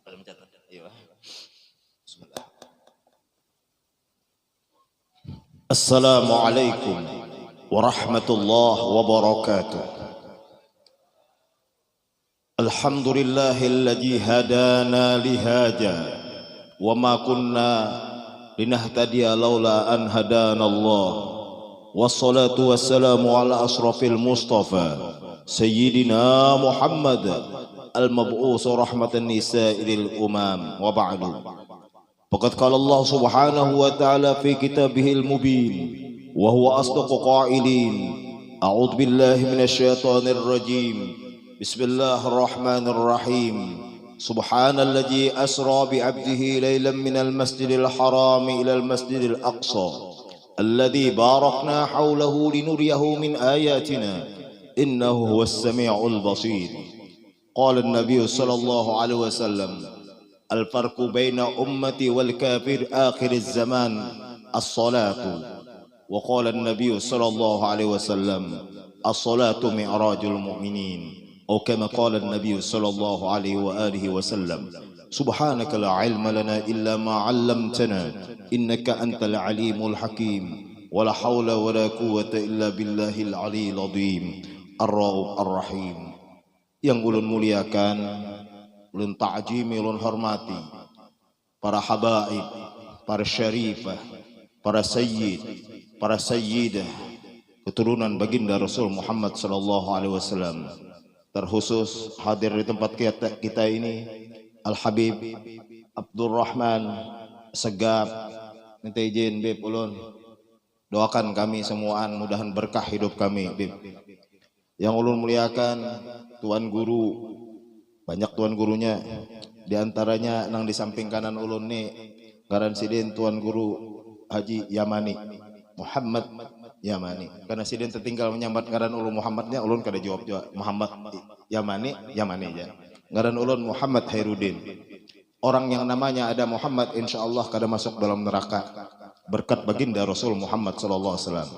Iya. Assalamualaikum warahmatullahi wabarakatuh. Alhamdulillahilladzi hadana lihada wa ma kunna linahtadiya laula an hadana Allah. Wassalatu wassalamu ala asrafil mustafa sayyidina Muhammad al-mab'us rahmatan nisa'il umam wa ba'du. Faqad qala Allah subhanahu wa ta'ala fi kitabihil mubin wa huwa asdaqu qa'ilin. A'udzu billahi minasy syaithanir rajim. Bismillahirrahmanirrahim. Subhanalladzi asra bi 'abdihi lailan minal masjidil haram ilal masjidil aqsa alladzi barakna hawlahu linuriyahu min ayatina innahu huwas sami'ul basir. Qala an-nabiy sallallahu alaihi wasallam الفرق بين أمتي والكافر آخر الزمان الصلاة. وقال النبي صلى الله عليه وسلم الصلاة معراج المؤمنين، أو كما قال النبي صلى الله عليه وآله وسلم سبحانك لا علم لنا إلا ما علمتنا إنك أنت العليم الحكيم ولا حول ولا قوة إلا بالله العلي العظيم الرؤوف الرحيم. Yang ulun muliakan, ulun ta'jimi, ulun hormati para habaib, para syarifah, para sayyid, para sayyidah, keturunan baginda Rasul Muhammad sallallahu alaihi wasallam. Terkhusus hadir di tempat kita ini Al-Habib Abdurrahman Segap. Minta izin Bib, ulun doakan kami semuaan, mudahan berkah hidup kami Bib. Yang ulun muliakan tuan guru, banyak tuan gurunya, diantaranya nang di samping kanan ulun nih ngaran sidin tuan guru Haji Yamani Muhammad Yamani. Karena sidin tertinggal menyambat ngaran ulun Muhammadnya, ulun kada jawab juga Muhammad Yamani aja. Ngaran ulun Muhammad Hairudin. Orang yang namanya ada Muhammad insyaallah kada masuk dalam neraka berkat baginda Rasul Muhammad sallallahu alaihi wasallam.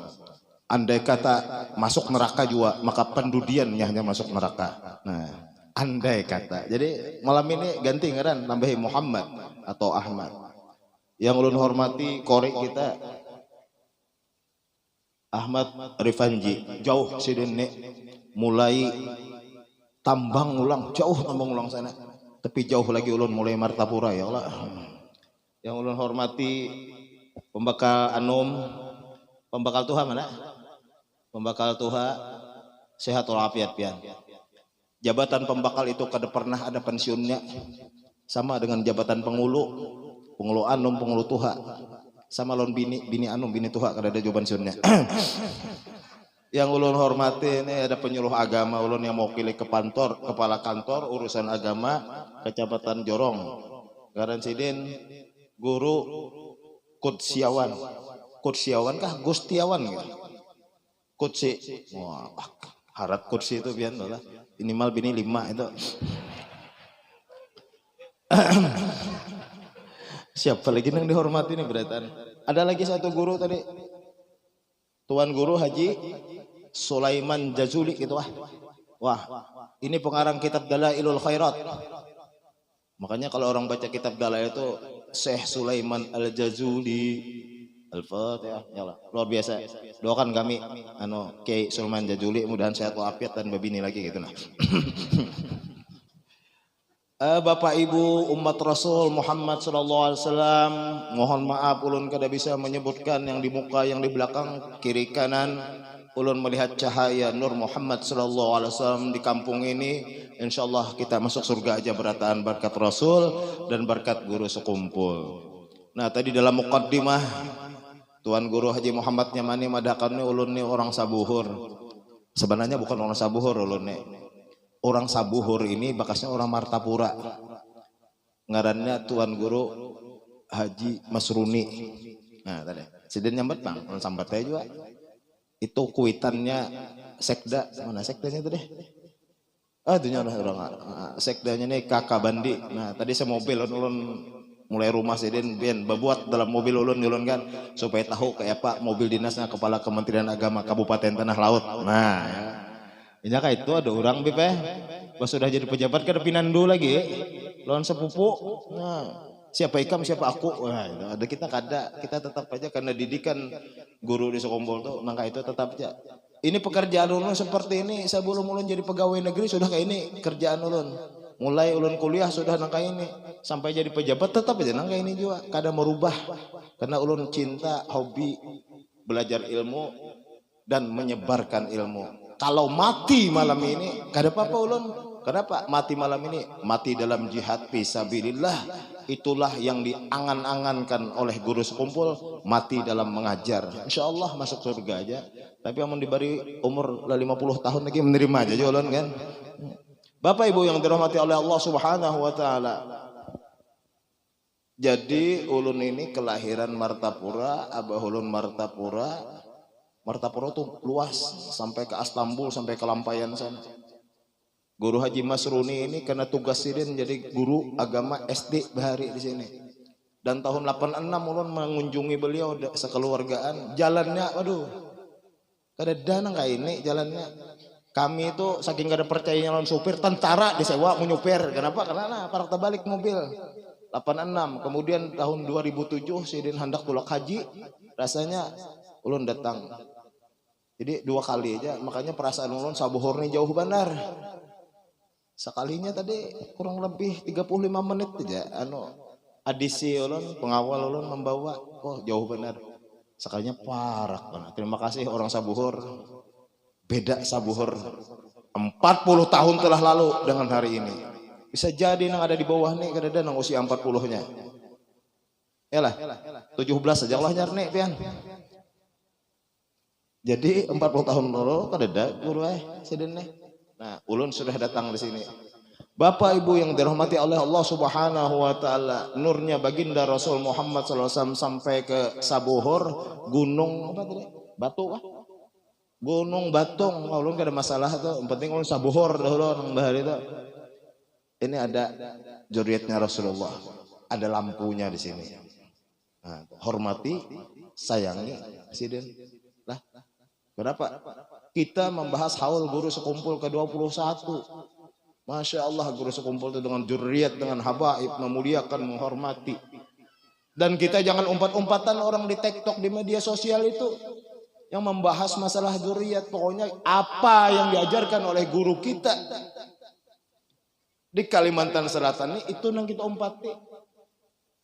Andai kata masuk neraka juga, maka pendudiannya hanya masuk neraka. Nah, andai kata. Jadi malam ini ganti ngaran, nambahi Muhammad atau Ahmad. Yang ulun hormati korek kita Ahmad Rifanji, jauh sidin mulai tambang ulang, jauh tambang ulang sana. Tapi jauh lagi ulun mulai Martapura ya Allah. Yang ulun hormati pembakal Anum, pembakal Tuha mana? Pembakal Tuha sehat walafiat pian. Jabatan pembakal itu kada pernah ada pensiunnya, sama dengan jabatan pengulu Anum, pengulu Tuha, sama lon bini Anum, bini Tuha kada ada jawaban pensiunnya. Yang ulun hormati ini ada penyuluh agama ulun yang mewakili ke kantor, kepala kantor urusan agama Kecamatan Jorong, ngaran sidin Guru Kudsiawan kah Gustiawan gitu. Kudsi, wah harat kursi itu biar lah. Minimal bini 5 itu. Siapa lagi yang dihormati nih beratan? Ada lagi satu guru tadi, Tuan Guru Haji Sulaiman Jazuli gitu Wah, ini pengarang kitab Dalailul Khairat. Makanya kalau orang baca kitab Dalail itu Syekh Sulaiman Al-Jazuli. Al-Fatihah, ya Allah. Luar biasa. Doakan kami Kiai Sulaiman Jazuli mudahan sehat walafiat dan babini lagi gitu nah. Bapak Ibu umat Rasul Muhammad sallallahu alaihi wasallam, mohon maaf ulun kada bisa menyebutkan yang di muka, yang di belakang, kiri kanan. Ulun melihat cahaya Nur Muhammad sallallahu alaihi wasallam di kampung ini. Insyaallah kita masuk surga aja berataan berkat Rasul dan berkat guru sekumpul. Nah, tadi dalam muqaddimah Tuan Guru Haji Muhammad Yamani madakan nih ulun nih orang Sabuhur. Sebenarnya bukan orang Sabuhur ulun nih. Orang Sabuhur ini bakasnya orang Martapura. Ngarannya Tuan Guru Haji Masruni. Nah, tadi. Sidin nyambat Bang, ulun sambat aja juga. Itu kuitannya sekda, mana sekdanya itu deh? Itunya orang sekdanya nih Kakak Bandi. Nah, tadi semobil ulun mulai rumah sidin bian berbuat dalam mobil ulun kan supaya tahu kayak apa mobil dinasnya Kepala Kementerian Agama Kabupaten Tanah Laut. Nah, ya. Ini kayak itu ada orang Bip pas sudah jadi pejabat kada pinandu lagi. lawan sepupu. Nah, siapa ikam siapa aku. Wah, ada kita kada, kita tetap aja karena didikan guru di Sukombol tuh maka itu tetap aja. Ini pekerjaan ulun seperti ini sebelum ulun jadi pegawai negeri sudah kayak ini kerjaan ulun. Mulai ulun kuliah sudah nangka ini sampai jadi pejabat tetap aja nangka ini juga kada merubah karena ulun cinta hobi belajar ilmu dan menyebarkan ilmu. Kalau mati malam ini kada apa-apa ulun. Kenapa? Mati malam ini mati dalam jihad fisabilillah. Itulah yang diangan-angankan oleh guru sekumpul, mati dalam mengajar. Insya Allah masuk surga aja. Tapi amun diberi umur 50 tahun lagi menerima aja ulun kan. Bapak Ibu yang dirahmati oleh Allah Subhanahu wa taala. Jadi ulun ini kelahiran Martapura, abah ulun Martapura. Martapura tuh luas sampai ke Istanbul sampai ke Lampayan sana. Guru Haji Masruni ini karena tugas sidin jadi guru agama SD bahari di sini. Dan tahun 86 ulun mengunjungi beliau sekeluargaan. Jalannya aduh. Kada danang kayak ini jalannya. Kami itu saking kada percayanya lawan supir tentara disewa menyupir. Kenapa? Karena parak terbalik mobil. 86. Kemudian tahun 2007 sidin hendak tulak haji. Rasanya ulun datang. Jadi 2 kali aja. Makanya perasaan ulun sabuhur nih jauh benar. Sekalinya tadi kurang lebih 35 menit aja adisi ulun pengawal ulun membawa jauh benar sekalinya parak banget. Terima kasih orang Sabuhur. Beda Sabuhur 40 tahun telah lalu dengan hari ini. Bisa jadi nang ada di bawah nih kada nang usia 40-nya. Yalah 17 aja lah nyarne pian. Jadi 40 tahun lalu kada guru sidin nih. Nah, ulun sudah datang di sini. Bapak Ibu yang dirahmati oleh Allah Subhanahu wa taala, nurnya baginda Rasul Muhammad SAW sampai ke Sabuhur, gunung apa tadi? Batu kah? Gunung Batung. Ulun kada masalah tuh, yang penting ulun Sabuhur dahulu nang bahari itu. Ini ada zuriatnya Rasulullah. Ada lampunya di sini. Nah, hormati, sayangi sidin. Lah, berapa? Kita membahas haul guru sekumpul ke-21. Masya Allah guru sekumpul itu dengan juriat, dengan habaib, memuliakan, menghormati. Dan kita jangan umpat-umpatan orang di TikTok, di media sosial itu. Yang membahas masalah juriat. Pokoknya apa yang diajarkan oleh guru kita. Di Kalimantan Selatan ini itu yang kita umpati.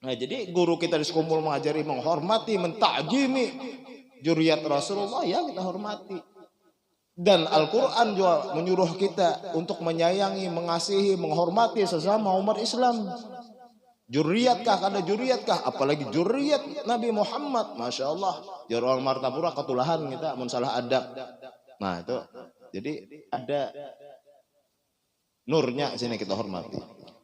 Nah jadi guru kita di sekumpul mengajari, menghormati, mentakjimi juriat Rasulullah ya kita hormati. Dan Al-Quran juga menyuruh kita untuk menyayangi, mengasihi, menghormati sesama umat Islam. Juriatkah? Ada juriatkah? Apalagi juriat Nabi Muhammad. Masya Allah. Jarul Martapura ketulahan kita mensalah adab. Nah itu. Jadi ada nurnya sini kita hormati.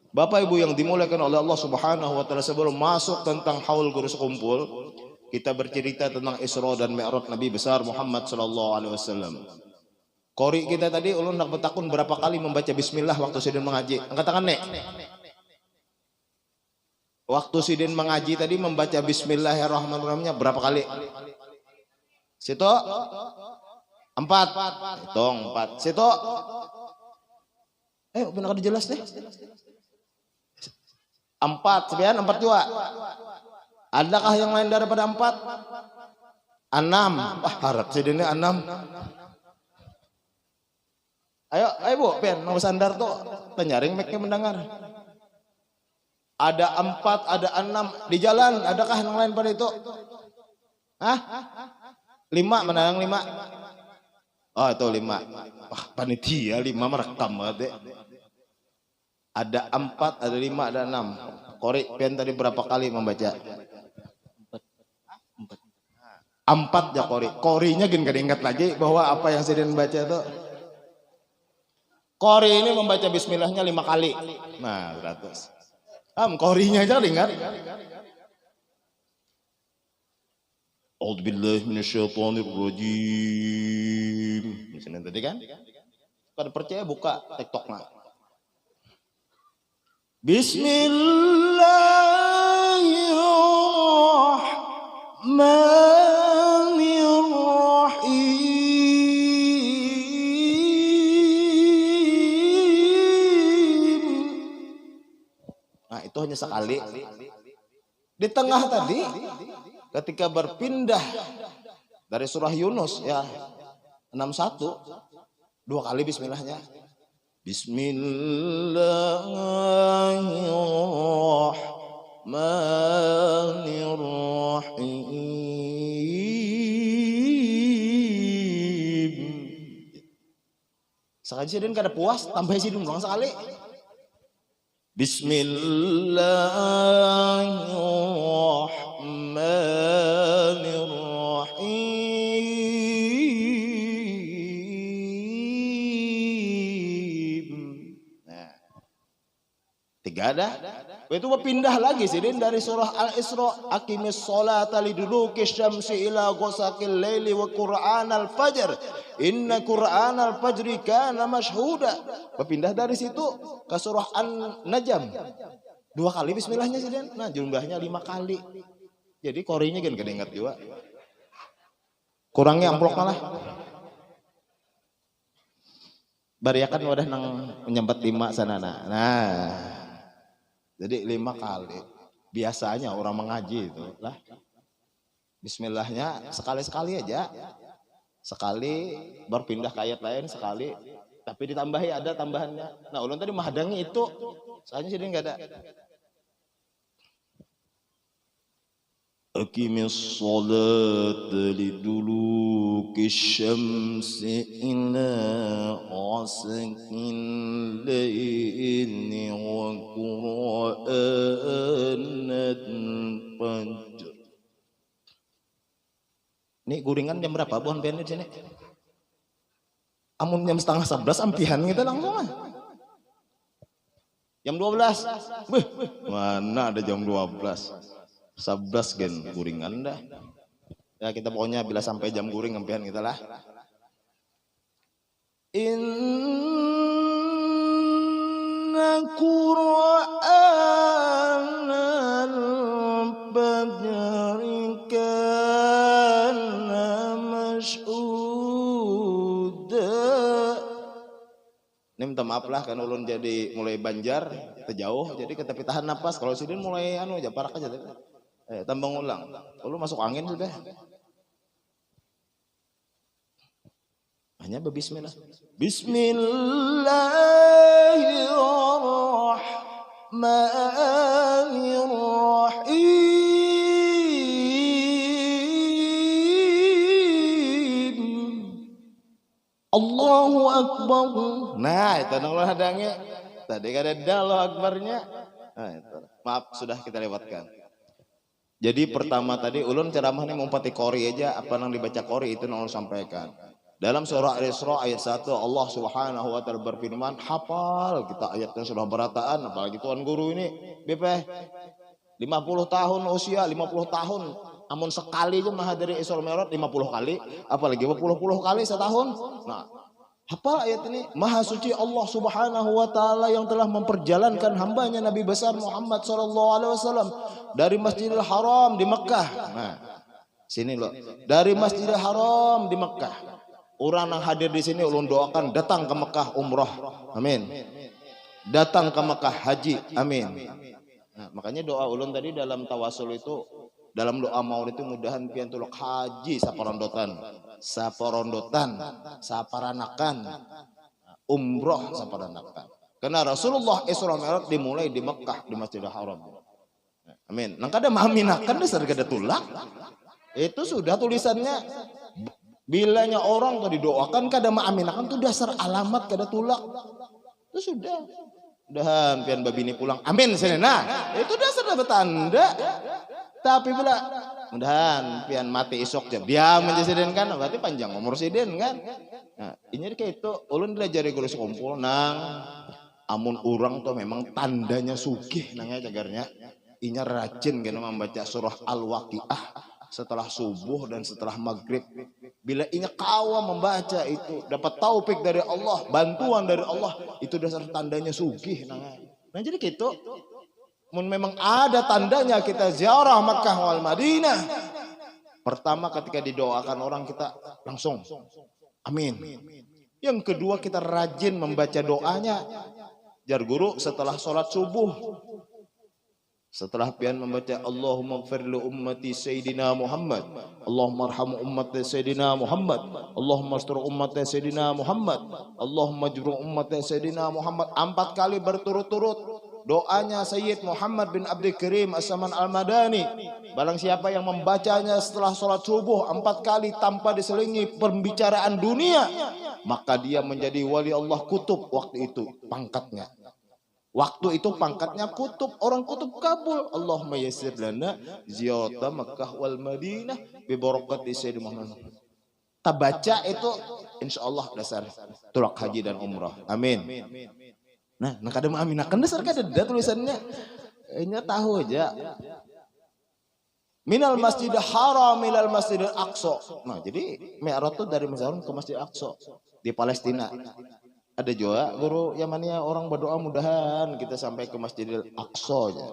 Bapak Ibu yang dimuliakan oleh Allah Subhanahu wa taala, sebelum masuk tentang haul guru sekumpul, kita bercerita tentang Isra dan Mi'raj Nabi besar Muhammad sallallahu alaihi wasallam. Qori kita tadi ulun nak bertakun berapa kali membaca bismillah waktu sidin mengaji. Angkat tangan nek. Waktu sidin mengaji tadi membaca bismillahirrahmanirrahimnya berapa kali? Situ 4. Hitung 4. Situ. Benar kada jelas deh. 4. Sekian 4 juga. Adakah yang lain daripada 4? 6. Wah, harap sidinnya 6. Ayo Bu, pian mau sandar tuh, penyaring mereka mendengar. Ada 4, ada 6 di jalan. Adakah yang lain pada itu? 5, menang 5. Oh itu 5. Wah panitia 5 merekam banget deh. Ada 4, ada 5, ada 6. Qori, pian tadi berapa kali membaca? 4 ya Qori. Qorinya gini gak diingat lagi bahwa apa yang sidin baca itu. Qori ini membaca bismillahnya 5 kali. Nah, 100. Qorinya aja ingat. A'udzubillahi minasyaitonirrajim. Misalnya tadi kan? Kalau percaya buka TikToknya. Bismillahirrahmanirrahim. Nah itu hanya sekali. Di tengah tadi ketika berpindah dari surah Yunus ya 61 2 kali bismillahnya. Bismillahirrahmanirrahim. Sekali sidin kada puas, tambah sidin ulang sekali. Bismillahirrahmanirrahim. Nah, 3 ada. Itu berpindah lagi sidin dari surah Al-Isra, aqimis sholata liduluki syamsi ila ghasaqil laili wa qur'anal fajr inna qur'anal fajri kana mashhuda. Berpindah dari situ ke surah An-Najm 2 kali bismillahnya sidin. Nah jumlahnya 5 kali. Jadi korinya kan kedengat juga. Kurangnya amplok malah. Bariakan wadah nang menyempat 5 sanana. Nah jadi 5 kali. Biasanya orang mengaji itu lah. Bismillahnya sekali-sekali aja. Sekali berpindah ke ayat lain sekali. Tapi ditambahi ada tambahannya. Nah ulun tadi menghadangi itu. Soalnya sini enggak ada. Aqimis sholata liduluki syamsi ila ghasaqil laili wa qur'anal fajr. Ini guringan jam berapa buan pian di sini? Amun jam setengah 11 ampihan kita langsung ah. Jam 12. Beuh, mana ada jam 12. 11 gen guringan dah. Ya kita pokoknya bila sampai jam guring ampian kita lah. Inna qur'anal fajri kana mashhuda. Ini minta maaf lah kan ulun jadi mulai banjar terjauh jadi kita tahan napas. Kalau sidin mulai aja parak aja. Tambang ulang. Lu masuk angin sudah. Hanya berbismillah. Bismillahirrahmanirrahim. Allahu Akbar. Nah itu nang hadangnya. Tadi kan ada Allahu Akbarnya. Nah, itu. Maaf sudah kita lewatkan. Jadi pertama tadi ulun ceramah ini mumpati qori aja apa yang dibaca qori itu yang ulun sampaikan. Dalam surah Al-Isra ayat 1 Allah Subhanahu wa taala berfirman, hafal kita ayatnya sudah berataan apalagi tuan guru ini BP 50 tahun usia 50 tahun amun sekali aja menghadiri Isra Mi'raj 50 kali apalagi berpuluh-puluh kali setahun. Nah, hafal ayat ini, maha suci Allah Subhanahu wa taala yang telah memperjalankan hambanya Nabi besar Muhammad sallallahu alaihi wasallam dari Masjidil Haram di Mekah. Nah, sini loh. Dari Masjidil Haram di Mekah. Orang yang hadir di sini ulun doakan datang ke Mekah umrah. Amin. Datang ke Mekah haji. Amin. Nah, makanya doa ulun tadi dalam tawasul itu dalam doa maulid itu mudahan pian tulok haji saparondotan, saparanakan, umroh saparanakan. Karena Rasulullah Isra Mi'raj dimulai di Mekah di Masjidil Haram. Amin. Nang kada maminakan dasar kada tulak. Itu sudah tulisannya. Bilanya orang tuh didoakan kada maaminakan tuh dasar alamat kada tulak. Itu sudah. Mudahan pian babini pulang. Amin sini. Nah, itu dasar dapat tanda. Tapi bila mudahan pian mati isok jam diam aja sidin kan berarti panjang umur sidin kan. Nah, ini kayak itu ulun belajar guru sekumpul nang amun urang tuh memang tandanya sugih nangnya cagarnya. Inya rajin kan membaca surah Al-Waqiah setelah subuh dan setelah maghrib. Bila inya kawa membaca itu dapat taufik dari Allah, bantuan dari Allah, itu dasar tandanya sugih nangnya. Nah jadi gitu. Memang ada tandanya kita ziarah Makkah wal Madinah. Pertama ketika didoakan orang kita langsung amin. Yang kedua kita rajin membaca doanya. Jar guru setelah sholat subuh Setelah pian membaca Allahumma ighfir li ummati Sayyidina Muhammad, Allahumma arham ummati Sayyidina Muhammad, Allahumma astur ummati Sayyidina Muhammad, Allahumma jbur ummati Sayyidina Muhammad, 4 kali berturut-turut. Doanya Sayyid Muhammad bin Abdul Karim As-Saman Al-Madani. Barang siapa yang membacanya setelah sholat subuh 4 kali tanpa diselingi pembicaraan dunia, maka dia menjadi wali Allah kutub waktu itu pangkatnya. Waktu itu pangkatnya kutub, orang kutub kabul. Allahumma yassir lana ziyarata Makkah wal Madinah bi barakati Sayyidina Muhammad. Tabaca itu insyaallah dasar tulak haji dan umrah. Amin. Nah, kadang aminakan dasar kada tulisannya. Nya tahu aja. Minal Masjidil Haram ilal Masjidil Aqsa. Nah, jadi Mi'raj itu dari Masjidil Haram ke Masjidil Aqsa di Palestina. Ada juga guru Yamannya orang berdoa mudahan kita sampai ke Masjidil Aqsa aja.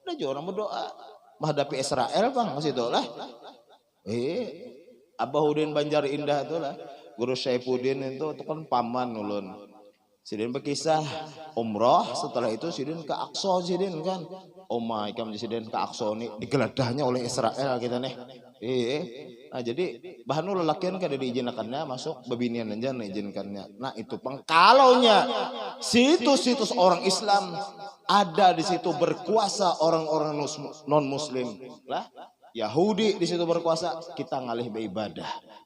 Ada juga orang berdoa menghadapi Israel bang masih itu lah. Abah Udin Banjar Indah itu lah. Guru Syaifuddin itu kan paman ulun. Sidin berkisah umrah, setelah itu Sidin ke Aqsa Sidin kan. Oh my god, Sidin ke Aqsa ini digeladahnya oleh Israel kita nih. Nah jadi bahan lelakian kada diizinkannya masuk, bebinian aja diizinkannya. Nah itu pengkalaunya situs-situs orang Islam ada di situ berkuasa orang-orang non Muslim lah. Yahudi di situ berkuasa, kita ngalih beribadah.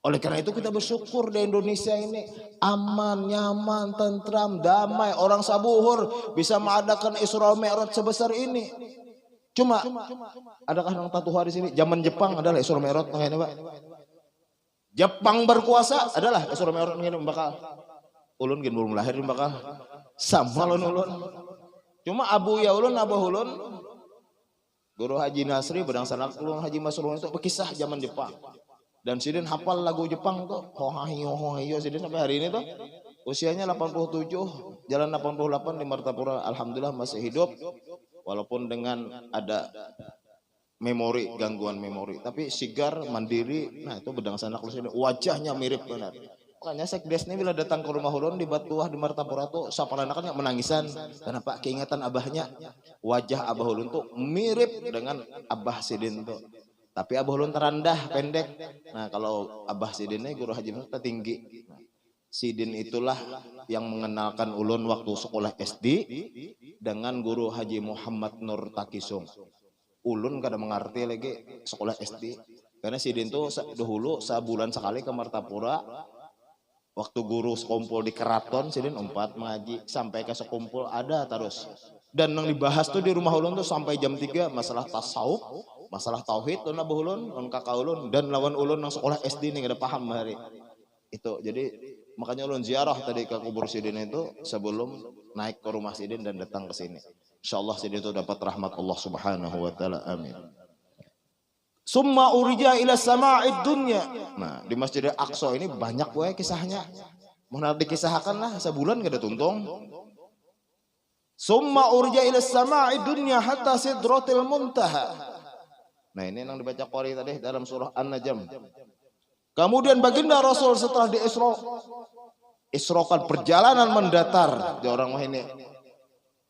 Oleh karena itu kita bersyukur di Indonesia ini aman, nyaman, tentram, damai, orang sabuhur bisa mengadakan Isra Mi'raj sebesar ini. Cuma adakah yang tatuha di sini? Zaman Jepang adalah Isra Mi'raj ini, Pak. Jepang berkuasa adalah Isra Mi'raj ini bakal ulun gin belum lahir bakal sama ulun. Cuma abu ya ulun abah ulun Guru Haji Nasri bedang sanak ulun Haji Masrur itu berkisah zaman Jepang. Dan Sidin hafal lagu Jepang tuh, hohayo Sidin sampai hari ini tuh usianya 87, jalan 88 di Martapura. Alhamdulillah masih hidup walaupun dengan ada memori, gangguan memori, tapi sigar, mandiri. Nah itu bedang sanak Sidin, wajahnya mirip benar. Makanya sekdes ini bila datang ke rumah ulun di Batuah di Martapura tuh saparanakan menangisan. Kenapa? Keingatan abahnya. Wajah abah ulun tuh mirip dengan abah Sidin tuh. Tapi abah ulun terandah, pendek. Nah kalau abah Sidinnya Guru Haji Masrur tinggi. Sidin itulah yang mengenalkan ulun waktu sekolah SD dengan Guru Haji Muhammad Nur Takisung. Ulun kada mengerti lagi sekolah SD. Karena Sidin tuh dahulu sebulan sekali ke Martapura. Waktu guru sekumpul di keraton, Sidin umpat mengaji sampai ke sekumpul ada terus. Dan yang dibahas tuh di rumah ulun tuh sampai jam 3 masalah tasawuf, masalah tauhid tuh nabah ulun, kakak ulun dan lawan ulun yang sekolah SD nih ada paham hari itu. Jadi makanya ulun ziarah tadi ke kubur Sidin itu sebelum naik ke rumah Sidin dan datang ke sini. Insyaallah Sidin itu dapat rahmat Allah Subhanahu wa taala. Amin. Summa urija ila sama'id dunya. Nah, di Masjidil Aqsa ini banyak wae kisahnya. Mun dikisahkan lah sebulan gak ada tuntung. Summa urija ila sama'id dunya hatta sidratil muntaha. Nah, ini yang dibaca Qari tadi dalam surah An-Najm. Kemudian baginda Rasul setelah Isrokan perjalanan mendatar di orang mah ini.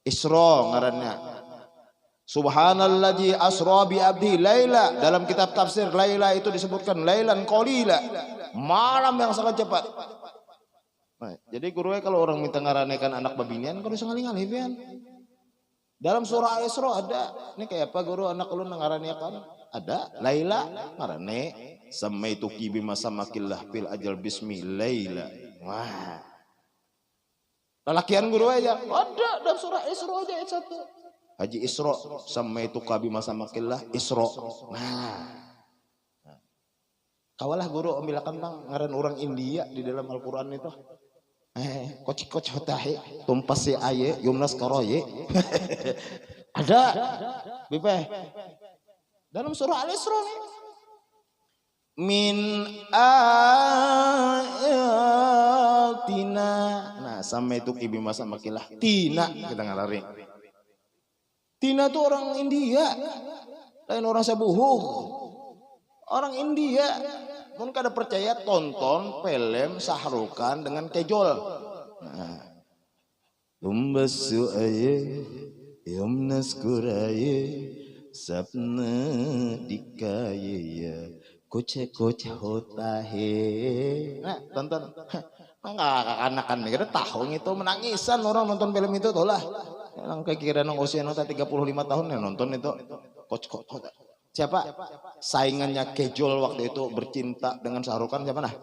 Isra ngarannya. Subhanalladzi asra bi abdi laila. Dalam kitab tafsir laila itu disebutkan lailan qalila, malam yang sangat cepat. Nah, jadi gurunya kalau orang minta ngaranekan anak babinian kalau bisa ngalih-ngalih pian. Dalam surah Al-Isra ada. Ini kayak apa guru anak ulun ngaranekan? Ada laila ngarane samaituki bima samakillah fil ajal bismi laila. Wah. Lalakian guru aja. Ada dalam surah Isra aja ayat 1. Haji Isra sama itu kabi masa makillah Isra. Nah, kawalah guru ambilakan bang ngaran orang India di dalam Al-Quran itu. Koc hotahe tumpas si aye yumnas karoye. Ada, bipe dalam surah Al-Isra nih. Min ayatina. Nah, sama itu kibi masa makillah. Tina kita ngalari. Tina itu orang India, lain orang Sabuhu, orang India. Mun kada percaya tonton film Sahrukan dengan Kejol. Nah, tumbasu aye Yumnas kuraye sapna dikaye ya kuce hota he. Nah, tonton. Enggak anak-anak mikir tahun itu menangisan orang nonton film itu tuh lah. Yang kira nong usia nota 35 tahun ya nonton itu. Coach. Siapa? Saingannya Kejol waktu itu bercinta dengan Sahrukan siapa nah?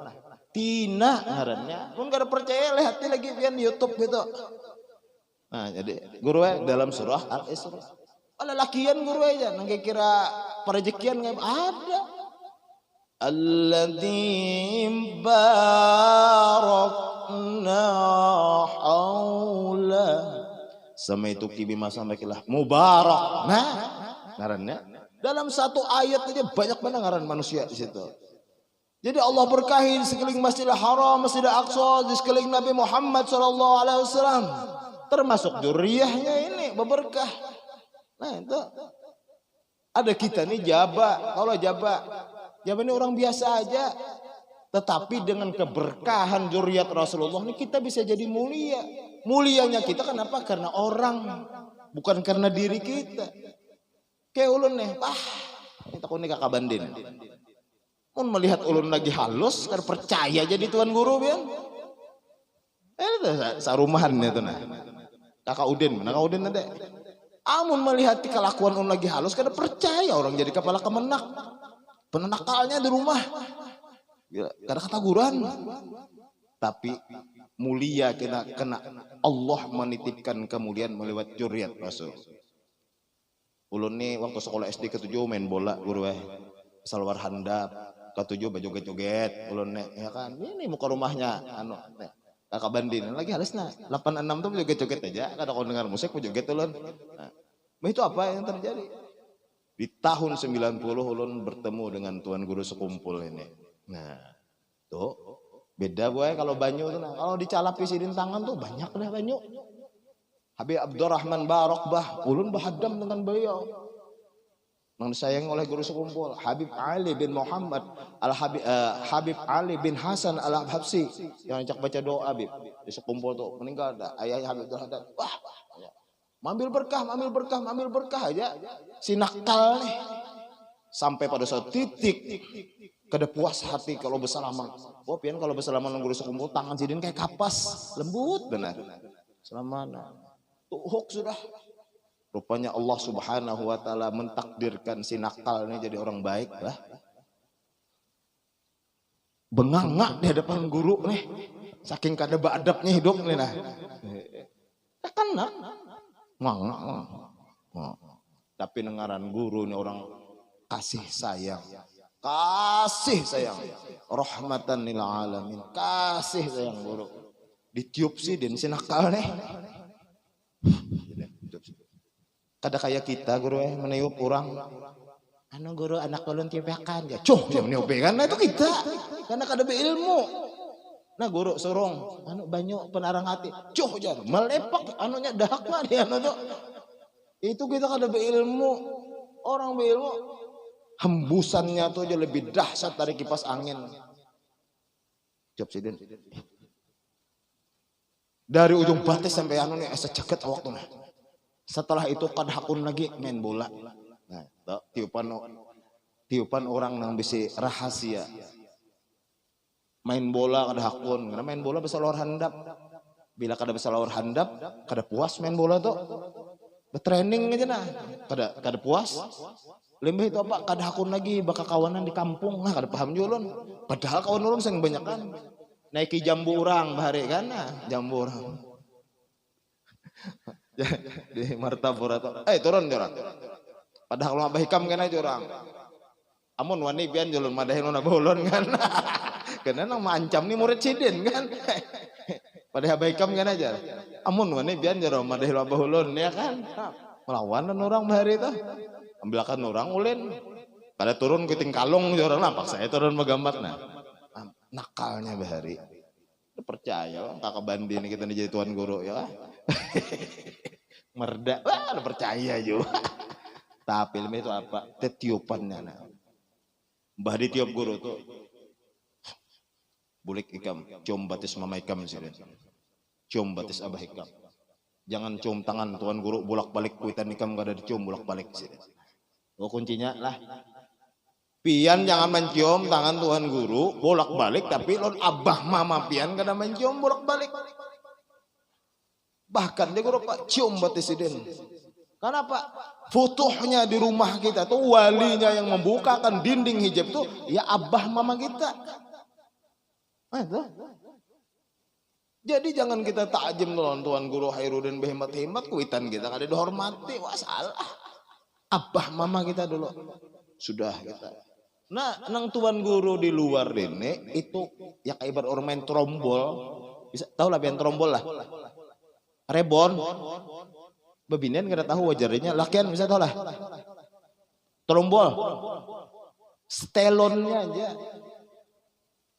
Tina ngarannya. Pun gak ada percaya lihat lagi di YouTube gitu. Nah, jadi guru dalam surah Al-Isra. Ada lakian guru aja nang kira perejekian nggak ada. Alladzim barakna haula. Sama itu kibima sampai kilah mubarak. Nah, ngarannya dalam satu ayat aja banyak banget ngaran manusia di situ. Jadi Allah berkahi di sekeliling Masjidil Haram, Masjidil Aqsa, di sekeliling Nabi Muhammad SAW. Termasuk juriyahnya ini berberkah. Nah itu ada kita nih Jaba. Kalau Jaba ini orang biasa aja. Tetapi dengan keberkahan juriyat Rasulullah ini kita bisa jadi mulia. Mulianya kita kenapa? Karena orang, bukan karena diri kita. Kayak ulun nih, kita nih kakak bandin. Mun melihat ulun lagi halus, kan percaya jadi tuan guru biar. Sarumahan itu nah. Kakak Udin ada. Amun melihat kelakuan ulun lagi halus, kan percaya orang jadi kepala kemenak. Penenakalnya di rumah. Kada kata guran. Tapi mulia kena Allah menitipkan kemudian melewat juriyat Rasul. Ulun nih waktu sekolah SD ke-7 main bola guru salwar handap, ke-7 joget-joget ulun nih ya kan. Ini muka rumahnya kakak bandin lagi halus nah 86 tuh joget-joget aja kada kau dengar musik mau joget ulun. Nah, itu apa yang terjadi? Di tahun 90 ulun bertemu dengan tuan guru sekumpul ini. Nah, tuh beda boy kalau banyu tuh nah. Kalau dicalapi sidin tangan tuh banyak dah banyu. Habib Abdurrahman Barokbah, ulun bahadam dengan beliau. Yang disayang oleh guru sekumpul, Habib Ali bin Muhammad Habib Ali bin Hasan Al-Habsyi yang ajak baca doa Habib di sekumpul tuh meninggal dah ayahnya Habib Abdurrahman. Wah, mambil berkah aja. Si nakal nih sampai pada suatu titik kada puas hati kalau bersalaman. Oh, pian kalau bersalaman dengan guru sekumpul tangan sidin kayak kapas, lembut benar. Selamana. Tuhuk sudah. Rupanya Allah Subhanahu wa taala mentakdirkan si nakal ini jadi orang baik lah. Bengangak di hadapan guru nih. Saking kada beadabnya hidup nih nah. Kan nak. Tapi dengaran guru ini orang kasih sayang. Rahmatan lil alamin. Kasih sayang guru. Ditiup sih dan si nakal nih. Kada kayak kita guru meniup orang. Guru anak ulun tiupakan ya. Yang meniup kan nah itu kita. Karena kada beilmu. Nah guru sorong banyak penarang hati. Jangan melepak anunya dahak mah dia tuh. Itu kita kada beilmu. Orang beilmu hembusannya tuh aja lebih dahsyat dari kipas angin. Jawab sidin. Dari ujung batis sampai nih seceket awak tuh. Setelah itu kad hakun lagi main bola. Nah, tiupan orang yang bisa rahasia. Main bola kada hakun, karena main bola bisa lawar handap. Bila kada bisa lawar handap, kada puas main bola tuh. Bertraining aja nah. Kada puas. Lembeh itu apa? Kada hakun lagi bakal kawanan di kampung. Nah, kada paham julun. Padahal kawan ulun sing banyak kan. Naiki jambu orang bahari kan nah, jambu orang. Di martabur atau turun jorang. Padahal Abah Hikam kan aja orang. Amun wani pian julun madahin una bolon kan. Karena nang mancam nih murid sidin kan. Padahal Abah Hikam kan aja. Amun wani pian jorang madahin Abah ulun ya kan. Melawan orang bahari itu. Ambilkan orang ulin. Pada turun ke tingkalong jorang nampak saya turun megambar nah. Nakalnya bahari. Percaya kakak bandi ini kita jadi tuan guru ya. Merda, percaya juga. Tapi ilmu itu apa? Tetiupannya. Nah. Mbah ditiup guru tuh. Bulik ikam, cium batis mama ikam sini. Cium batis abah ikam. Jangan cium tangan tuan guru bolak-balik kuitan nikam gak ada dicium bolak-balik. Oh kuncinya lah. Pian jangan mencium tangan tuan guru bolak-balik, tapi lon abah mama pian gak ada mencium bolak-balik. Bahkan dia guru pak cium batisiden. Kenapa? Futuhnya di rumah kita tuh walinya yang membukakan dinding hijab tuh ya abah mama kita. Jadi jangan kita takjim lawan tuan guru Hairudin berhemat-hemat kuitan kita kada dihormati. Wah salah. Abah mama kita dulu. Sudah kita. Nah, nang tuan guru di luar ini itu ya kayak ibarat orang main trombol. Bisa tahu lah pian trombol lah. Rebon. Bebinian kada tahu wajarnya. Lakian bisa tahu lah. Trombol. Stelonnya aja.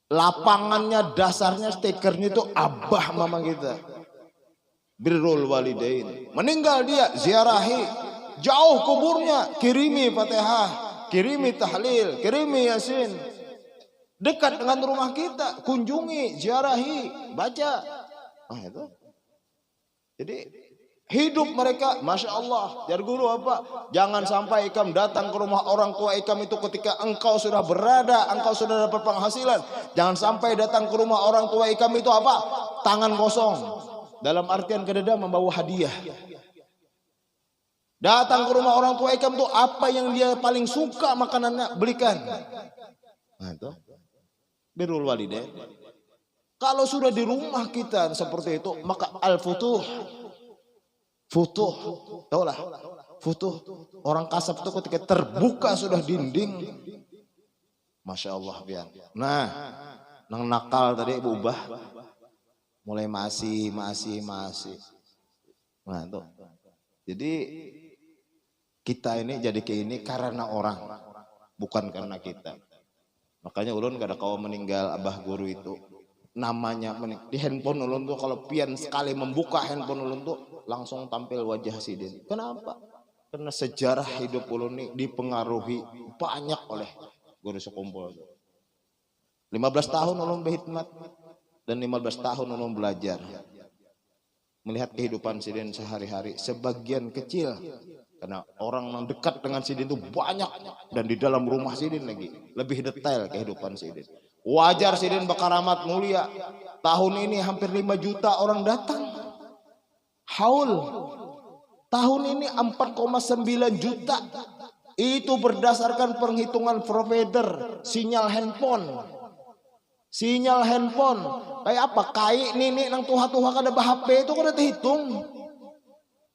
Lapangannya, dasarnya, stikernya itu abah mama kita. Birrul walidain. Meninggal dia, ziarahi. Jauh kuburnya, kirimi Fatihah, kirimi tahlil, kirimi yasin. Dekat dengan rumah kita, kunjungi, ziarahi, baca. Ah itu. Jadi hidup mereka, masya Allah. Jar guru apa? Jangan sampai ikam datang ke rumah orang tua ikam itu ketika engkau sudah berada, engkau sudah dapat penghasilan. Jangan sampai datang ke rumah orang tua ikam itu apa? Tangan kosong. Dalam artian kededa membawa hadiah. Datang ke rumah orang tua ikam itu apa yang dia paling suka makanannya belikan. Nah itu birrul walidain. Kalau sudah di rumah kita seperti itu, maka al-futuh. Futuh, tahu lah, futuh. Orang kasab itu ketika terbuka sudah dinding, masya Allah pian. Nah, nang nakal tadi ubah, mulai masih. Nah tuh. Jadi kita ini jadi kayak ini karena orang, bukan karena kita. Makanya ulun gak ada kau meninggal abah guru itu. Namanya di handphone ulun tuh kalau pian sekali membuka handphone ulun tuh langsung tampil wajah sidin. Kenapa? Karena sejarah hidup ulun ini dipengaruhi banyak oleh guru sekumpul. 15 tahun ulun berkhidmat dan 15 tahun ulun belajar melihat kehidupan sidin sehari-hari. Sebagian kecil karena orang yang dekat dengan sidin itu banyak dan di dalam rumah sidin lagi lebih detail kehidupan sidin. Wajar sidin berkaramat mulia. Tahun ini hampir 5 juta orang datang. Haul. Tahun ini 4,9 juta. Itu berdasarkan perhitungan provider sinyal handphone. Sinyal handphone. Kayak apa? Kayak nini nang tuha-tuha kada HP itu kada terhitung.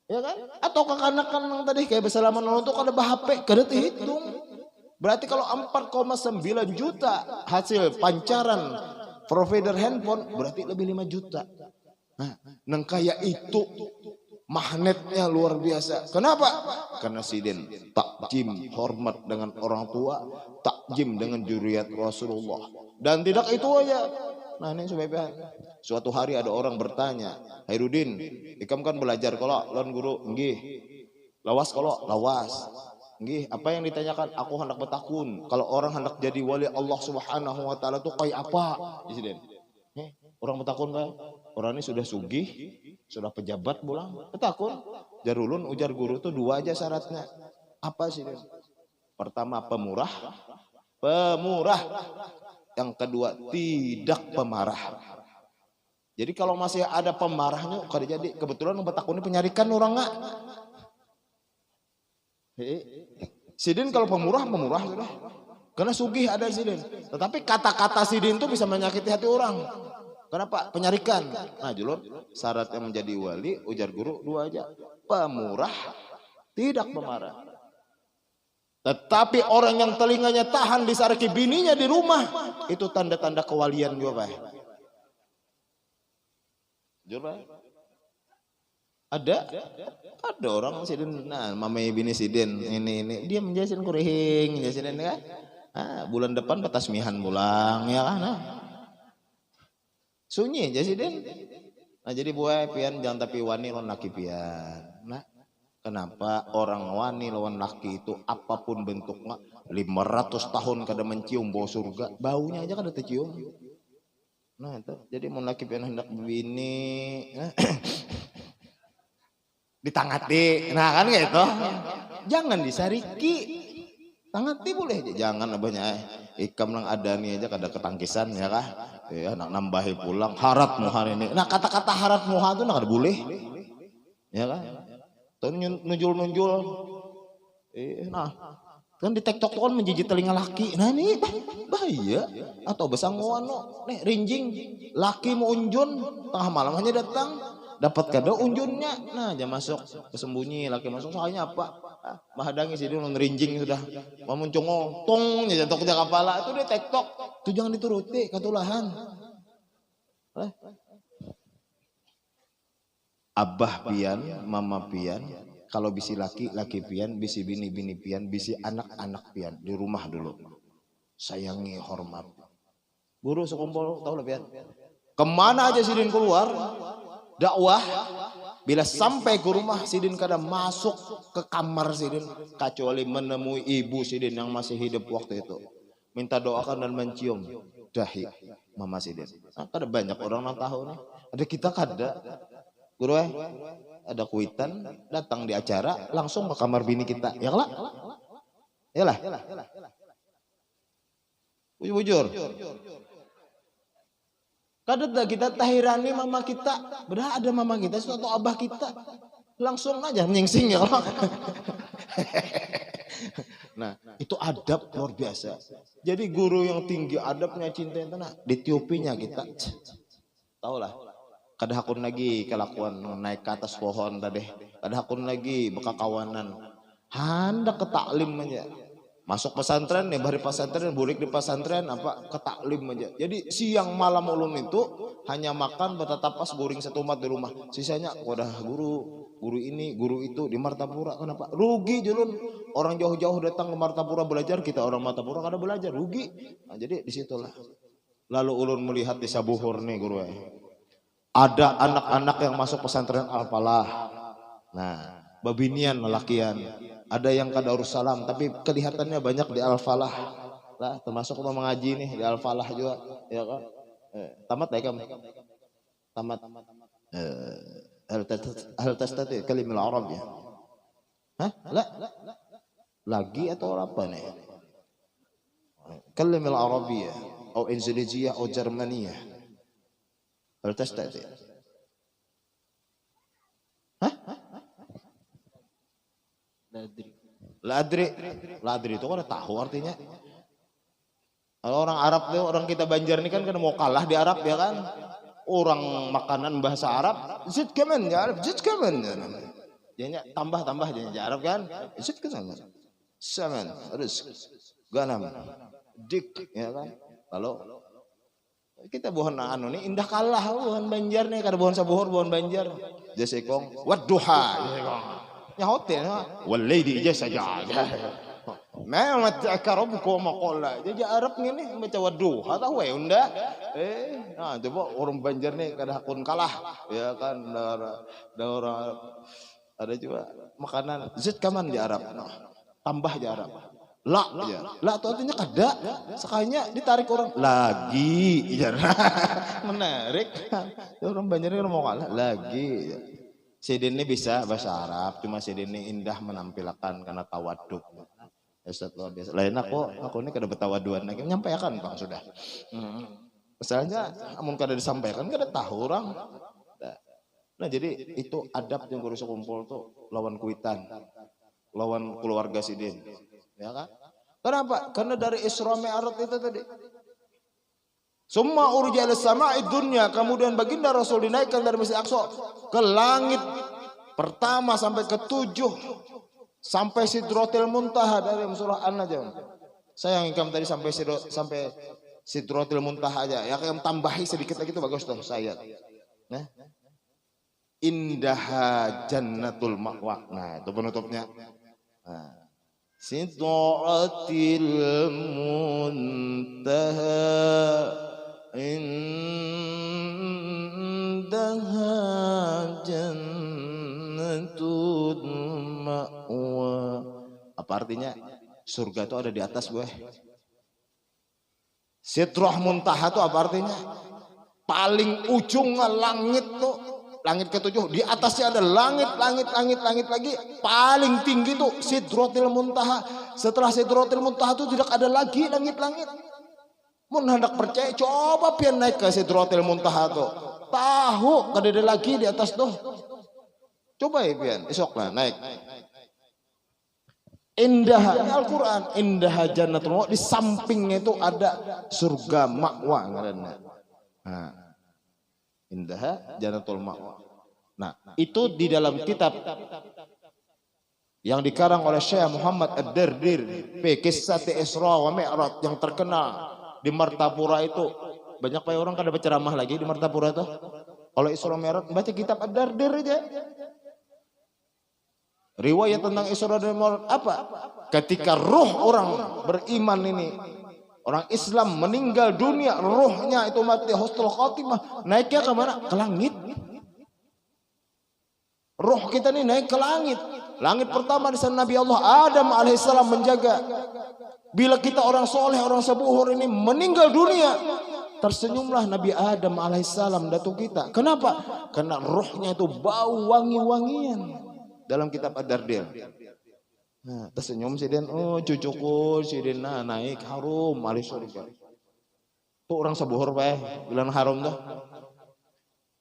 Ya kan? Atau kekanakan nang tadi kayak bersalaman itu kada HP kada terhitung. Berarti kalau 4,9 juta hasil pancaran provider handphone berarti lebih 5 juta. Nah, nang kaya itu magnetnya luar biasa. Kenapa? Karena sidin takjim hormat dengan orang tua, takjim dengan juriyat Rasulullah. Dan tidak itu aja. Nah ini supaya suatu hari ada orang bertanya, Hairudin, ikam kan belajar kalau lon guru, nggih. Lawas kalau lawas. Nggih, apa yang ditanyakan? Aku hendak bertakun. Kalau orang hendak jadi wali Allah Subhanahu wa taala tuh kayak apa? Presiden. Orang bertakun kayak orang ini sudah sugih, sudah pejabat pulang. Bertakun. Jarulun ujar guru tuh 2 aja syaratnya. Apa sih? Pertama pemurah. Yang kedua tidak pemarah. Jadi kalau masih ada pemarahnya kada jadi. Kebetulan bertakun ini penyarikan orang enggak. Sidin kalau pemurah sudah. Karena sugih ada sidin. Tetapi kata-kata sidin itu bisa menyakiti hati orang. Kenapa? Penyarikan. Nah julur, syarat yang menjadi wali, ujar guru 2 aja. Pemurah, tidak pemarah. Tetapi orang yang telinganya tahan disariki bininya di rumah, itu tanda-tanda kewalian juga, Pak. Jujur, Pak. Ada orang sidin, nah mamai bini sidin ini dia menjasin kurehing menjasin kan. Bulan depan batasmihan pulang ya kan. Sunyi jasidin. Nah jadi buai pian jangan tapi wani lawan laki pian. Nah kenapa orang wani lawan laki itu apapun bentuknya 500 tahun kada mencium bau surga, baunya aja kada tercium. Nah itu jadi mau laki pian hendak bini ditangati. Nah kan gitu. Jangan disariki. Tangati boleh aja. Jangan abahnya ikam lang ada nih aja kada ketangkisan ya kah. Ya nak nambahi pulang harat muhan ini. Nah kata-kata harat muhan itu nak kada boleh. Ya kan. Tuh nunjul-nunjul. Nah kan di TikTok tuh kan menjijit telinga laki. Nah ini bahaya. Atau besanguan no. Nih rinjing. Laki mau unjun. Tengah malam hanya datang. Dapat kado unjunnya. Nah aja masuk. Kesembunyi laki masuk. Soalnya apa? Mahadangi sih dia rinjing sudah. Mau muncungo. Tong. Jatuh ke kepala. Itu dia TikTok. Itu jangan dituruti. Katulahan. Abah pian. Mama pian. Kalau bisi laki, laki pian, bisi bini, bini pian, bisi anak, anak pian. Di rumah dulu. Sayangi, hormat. Guru sekumpul, tahu lah pian. Kemana aja Sidin keluar, dakwah. Bila sampai ke rumah, Sidin kadang masuk ke kamar Sidin. Kecuali menemui ibu Sidin yang masih hidup waktu itu. Minta doakan dan mencium dahi mama Sidin. Nah, ada banyak orang yang tahu nih. Ada kita kada. Guru ada kuitan datang di acara langsung ke kamar bini kita ya lah ya lah bujur kadang kita tahirani mama kita bedah ada mama kita atau abah kita langsung aja nyingsing ya lah. Nah itu adab luar biasa jadi guru yang tinggi adabnya cinta yang tenang ditiupinya kita tahu lah. Kada hakun lagi kelakuan naik ke atas pohon tadi. Kada hakun lagi bekakawanan. Hendak ke taklim aja. Masuk pesantren nih, bari pesantren, burik di pesantren apa ke taklim aja. Jadi siang malam ulun itu hanya makan bertatapas guring satu umat di rumah. Sisanya wadah guru ini, guru itu di Martapura. Kenapa? Rugi julun. Orang jauh-jauh datang ke Martapura belajar, kita orang Martapura kada belajar, rugi. Nah, jadi disitulah. Lalu ulun melihat di Sabuhur nih guru. Ada anak-anak yang masuk pesantren Al-Falah. Nah, babinian lelakian. Ada yang kada urus salam, tapi kelihatannya banyak di Al-Falah. Lah, termasuk mau mengaji nih di Al-Falah juga, ya kan? Tamat ya kamu? Tamat. Hal tastati kalimul Arab ya? Hah? Lah. Lagi atau apa nih? Kalimul Arabiyah, atau Indonesia atau Jermania. Hal tastati. Hah? Ladri itu kan tahu artinya. Kalau orang Arab tuh orang kita Banjar ini kan mau kalah di Arab ya kan. Orang makanan bahasa Arab, zid kaman ya Arab, zid kaman. Jadinya tambah jadinya Arab kan. Zid kaman. Saman, rizq, ganam, dik ya kan. Lalu kita buhan anu nih indah kalah buhan Banjar nih kada buhan Sabuhur buhan Banjar. Jasekong wadduha. Ya hotel wal laili jasaja. Ma mataka rabbukum qala. Jadi Arab nih baca wadduha tahu ya unda. Nah coba orang Banjar nih kada hakun kalah ya kan ada orang ada juga makanan zid kaman di Arab. Nah, tambah di Arab. Lah aja. Lah itu artinya kada. Sekalinya ditarik orang lagi. Menarik. Orang Banjar ini mau kalah lagi. Sidin ini bisa bahasa Arab, cuma Sidin ini indah menampilkan karena tawaduk. Ustaz luar biasa. Lain aku ini kada betawaduan lagi. Menyampaikan Bang sudah. Misalnya amun kada disampaikan kada tahu orang. Nah jadi itu adab yang guru sekumpul tuh lawan kuitan. Lawan keluarga Sidin. Ya kan? Kenapa? Karena dari Isra Mi'raj itu tadi. Summa urja ila sama'i dunya, kemudian baginda Rasul dinaikkan dari Masjid Aqsa ke langit pertama sampai ke-7 sampai Sidratil Muntaha dari surah An-Najm. Saya yang tadi sampai Sidratil Muntaha aja. Ya kayak tambahi sedikit lagi itu bagus tuh saya. Nah. Indaha jannatul ma'wa. Nah, itu penutupnya. Nah. Sidratil Muntaha indaha jannatul ma'wa. Apa artinya? Surga itu ada di atas gue. Sidrah Muntaha itu apa artinya? Paling ujung langit tuh langit ketujuh, di atasnya ada langit lagi, paling tinggi tuh Sidratil Muntaha. Setelah Sidratil Muntaha itu tidak ada lagi langit-langit. Mun hendak percaya coba pian naik ke Sidratil Muntaha tuh, tahu kada ada lagi di atas tuh. Coba ya pian, esok lah naik. Indah Al-Quran, indah jannatul ma'wa, di sampingnya itu ada surga ma'wa ngaranna. Nah, indah jannatul ma'wa. Nah, itu di dalam kitab yang dikarang oleh Syekh Muhammad Ad-Dardir, Kisah Isra wa Mi'raj, yang terkenal di Martapura itu. Banyak pak orang kada berceramah lagi di Martapura itu. Kalau Isra Mi'raj baca kitab Ad-Dardir aja. Riwayat tentang Isra dan Mi'raj apa? Ketika roh orang beriman ini, orang Islam meninggal dunia, rohnya itu mati husnul khotimah, naiknya ke mana? Ke langit. Roh kita ini naik ke langit. Langit pertama di sana Nabi Allah Adam alaihissalam menjaga. Bila kita orang soleh, orang sabuhur ini meninggal dunia, tersenyumlah Nabi Adam alaihissalam datuk kita. Kenapa? Karena rohnya itu bau wangi-wangian. Dalam kitab Ad-Dardir. Nah, tersenyum si Den, oh cucuku si Den naik harum ahli surga. Tuh orang sabuhur pak, bilang harum tuh.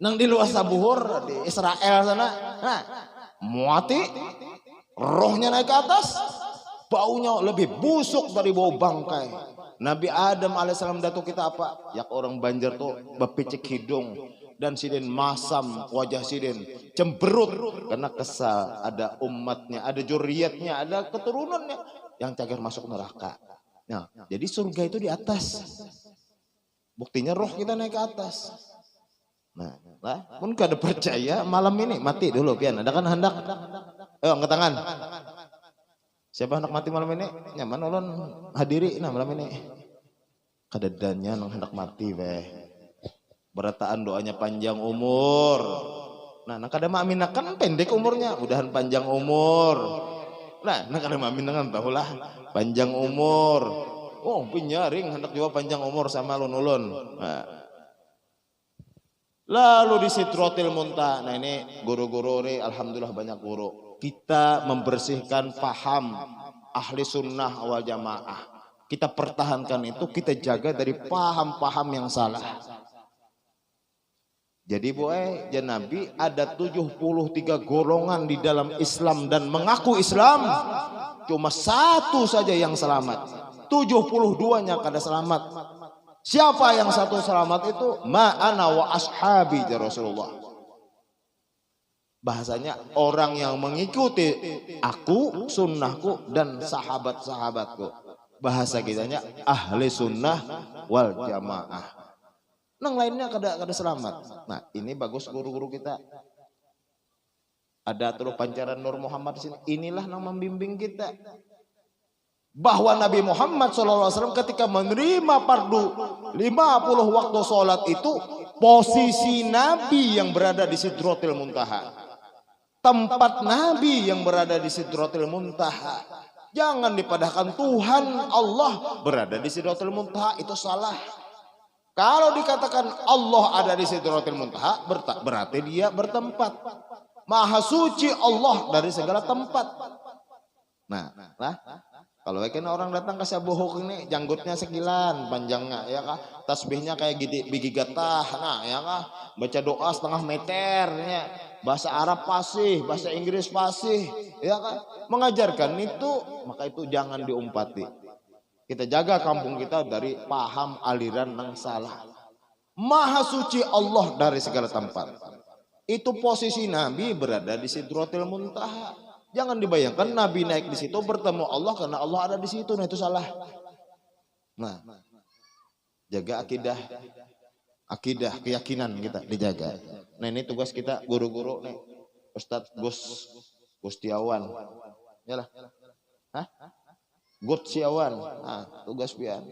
Nang di luar sabuhur di Israel sana, nah muati, rohnya naik ke atas, baunya lebih busuk dari bau bangkai. Nabi Adam alaihissalam datuk kita apa? Yak orang Banjar tuh bepicik hidung. Dan siden masam wajah siden cemberut karena kesal, ada umatnya, ada juriatnya, ada keturunannya yang cagar masuk neraka. Nah, jadi surga itu di atas. Buktinya roh kita naik ke atas. Nah, lah, pun kada percaya malam ini mati dulu pian. Ada kan hendak? Angkat tangan. Siapa hendak mati malam ini? Nyaman ulun hadiri nah malam ini. Kadadanya nang hendak mati weh. Berataan doanya panjang umur. Nah, kada maamin kan pendek umurnya, mudahan panjang umur. Nah, kada maamin kan tahulah panjang umur. Oh, penyaring hendak juga panjang umur sama ulun-ulun. Nah. Lalu di Sidratil Muntaha. Nah, ini guru-guru ini alhamdulillah banyak guru. Kita membersihkan paham ahli sunnah wal jamaah. Kita pertahankan itu, kita jaga dari paham-paham yang salah. Jadi boy, ya Nabi ada 73 golongan di dalam Islam dan mengaku Islam. Cuma satu saja yang selamat. 72-nya kada selamat. Siapa yang satu selamat itu? Ma'ana wa ashabi ya Rasulullah. Bahasanya orang yang mengikuti aku, sunnahku dan sahabat-sahabatku. Bahasa kitanya ahli sunnah wal jamaah. Nang lainnya kada selamat. Nah, ini bagus guru-guru kita. Ada terus pancaran Nur Muhammad di sini. Inilah yang membimbing kita. Bahwa Nabi Muhammad SAW ketika menerima fardu 50 waktu sholat itu, posisi Nabi yang berada di Sidratil Muntaha. Tempat Nabi yang berada di Sidratil Muntaha. Jangan dipadahkan Tuhan Allah berada di Sidratil Muntaha, itu salah. Kalau dikatakan Allah ada di Sidratil Muntaha, berarti dia bertempat. Maha suci Allah dari segala tempat. Nah, kalau orang datang ke Sabuhuk ini, janggutnya sekilan panjangnya, ya kah? Tasbihnya kayak biji gatah, nah, ya kah? Baca doa setengah meternya, bahasa Arab fasih, bahasa Inggris fasih, ya kah? Mengajarkan itu, maka itu jangan diumpati. Kita jaga kampung kita dari paham aliran yang salah. Maha suci Allah dari segala tempat. Itu posisi Nabi berada di Sidratil Muntaha. Jangan dibayangkan Nabi naik di situ bertemu Allah karena Allah ada di situ. Nah, itu salah. Nah, jaga akidah, keyakinan kita dijaga. Nah, ini tugas kita guru-guru nih. Ustadz Gustiawan. Yalah. Hah? Gustiawan, nah, tugas pian.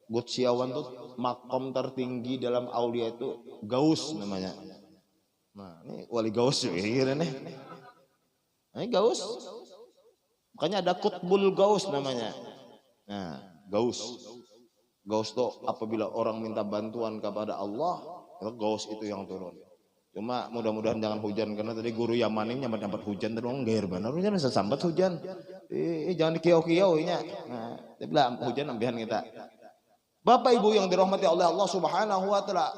Gustiawan tuh makom tertinggi dalam aulia itu Gaus namanya. Nah, ini wali Gaus ya kira nih. Ini Gaus. Makanya ada Qutbul Gaus namanya. Nah, Gaus. Gaus tuh apabila orang minta bantuan kepada Allah, Gaus itu yang turun. Cuma mudah-mudahan jangan hujan karena tadi guru Yaman ini nyambat hujan tadi orang gair benar hujan bisa sambat hujan. Jangan dikiau-kiau nya. Nah, tapi lah hujan ambihan kita. Bapak Ibu yang dirahmati oleh Allah Subhanahu wa taala,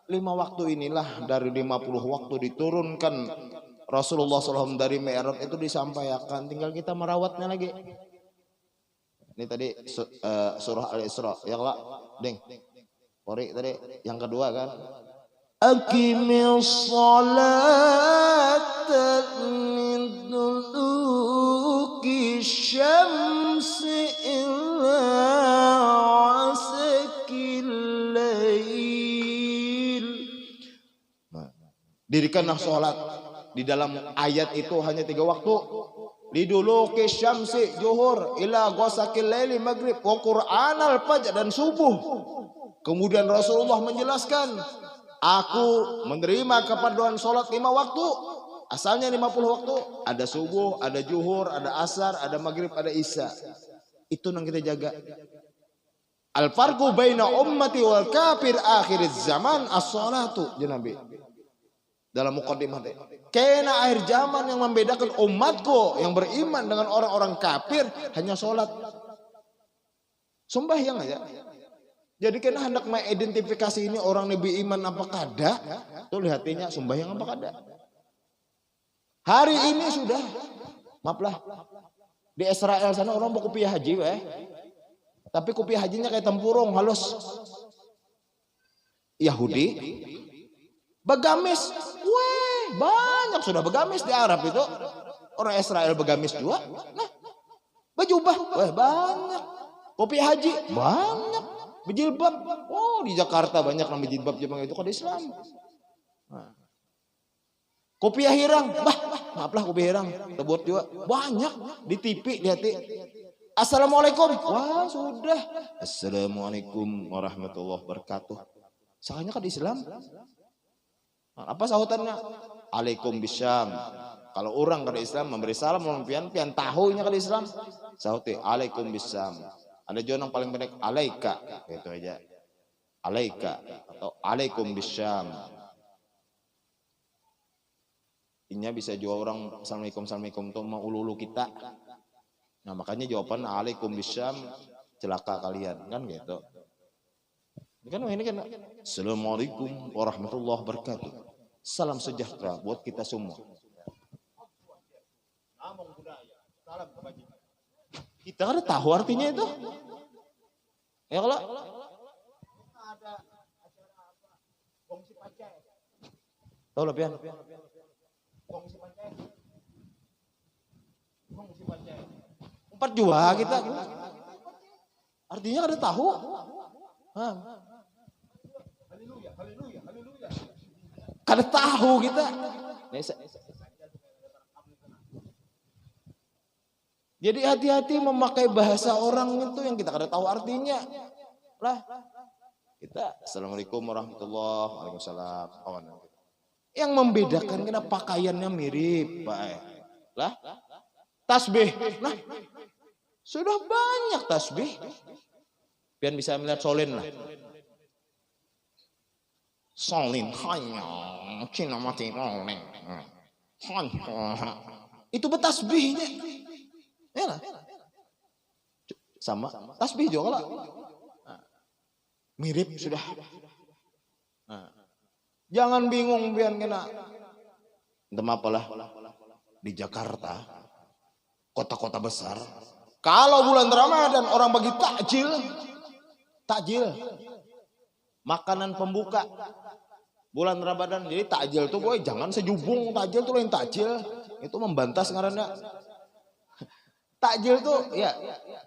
5 waktu inilah dari 50 waktu diturunkan Rasulullah SAW dari Mi'raj itu disampaikan, tinggal kita merawatnya lagi. Ini tadi surah Al-Isra, ya Allah, deng. Pori tadi yang kedua kan. Aqimis salata min duluki syamsi ila asakil lail. Dirikanlah sholat. Di dalam ayat itu hanya 3 waktu. Liduluki syamsi zuhur ila ghasaqil laili maghrib wa qur'anal fajr dan subuh. Kemudian Rasulullah menjelaskan, aku menerima kepaduan sholat 5 waktu. Asalnya 50 waktu. Ada subuh, ada zuhur, ada asar, ada maghrib, ada isya. Itu yang kita jaga. Al-farqu baina ummati wal kafir akhir zaman as-salatu. Nabi dalam muqaddimah tadi. Karena akhir zaman yang membedakan umatku yang beriman dengan orang-orang kafir hanya sholat. Sembahyang aja. Jadi kena hendak mengidentifikasi ini orang lebih iman apa kada. Tuh lihatinya sembahyang apa kada. Hari ini sudah, maaflah, di Israel sana orang mau kopiah haji weh. Tapi kopiah hajinya kayak tempurung halus. Yahudi begamis, weh banyak sudah begamis di Arab itu. Orang Israel begamis juga. Nah, bajubah, weh banyak. Kopi haji banyak. Berjilbab, oh di Jakarta banyak yang berjilbab Jepang itu kalau Islam. Nah. Kopiah hirang, maaflah kopi hirang, terbuat juga banyak di TV lihat. Assalamualaikum, wah sudah. Assalamualaikum warahmatullahi wabarakatuh. Soalnya kan Islam. Apa sahutannya? Alaikum bisyam. Kalau orang ke Islam memberi salam pian tahunya ke Islam. Sahuti alaikum bisyam. Ada juga yang paling pendek alaika, itu aja. Alaika atau alaikum bisyam. Ini bisa juga orang assalamualaikum tuh mau ulu kita. Nah makanya jawaban alaikum bisyam, celaka kalian kan gitu. Ini kan assalamualaikum warahmatullahi wabarakatuh. Salam sejahtera buat kita semua. Kita kan tahu artinya itu. Ya kalau ada acara apa? Kongsi pancai. Tahu lah pian. Kongsi pancai. Kongsi pancai. 4 jua kita. Artinya kada tahu. Haleluya, haleluya, haleluya. Kada tahu kita. Jadi hati-hati memakai bahasa orang itu yang kita kada tahu artinya. Lah. Kita assalamualaikum warahmatullahi wabarakatuh. Yang membedakan kita pakaiannya mirip, Pak. Lah. Tasbih. Nah. Sudah banyak tasbih. Pian bisa melihat solin lah. Solin hanya Cina mati roleng. Itu betasbihnya. Ya lah. Sama tasbih juga lah. Mirip sudah. Nah. Jangan bingung pian kena. Entah apalah di Jakarta, kota-kota besar. Kalau bulan Ramadan orang bagi takjil, makanan pembuka bulan Ramadan. Jadi takjil tuh boy jangan sejubung takjil tuh lain takjil. Itu membantah ngaranna. Takjil tuh ya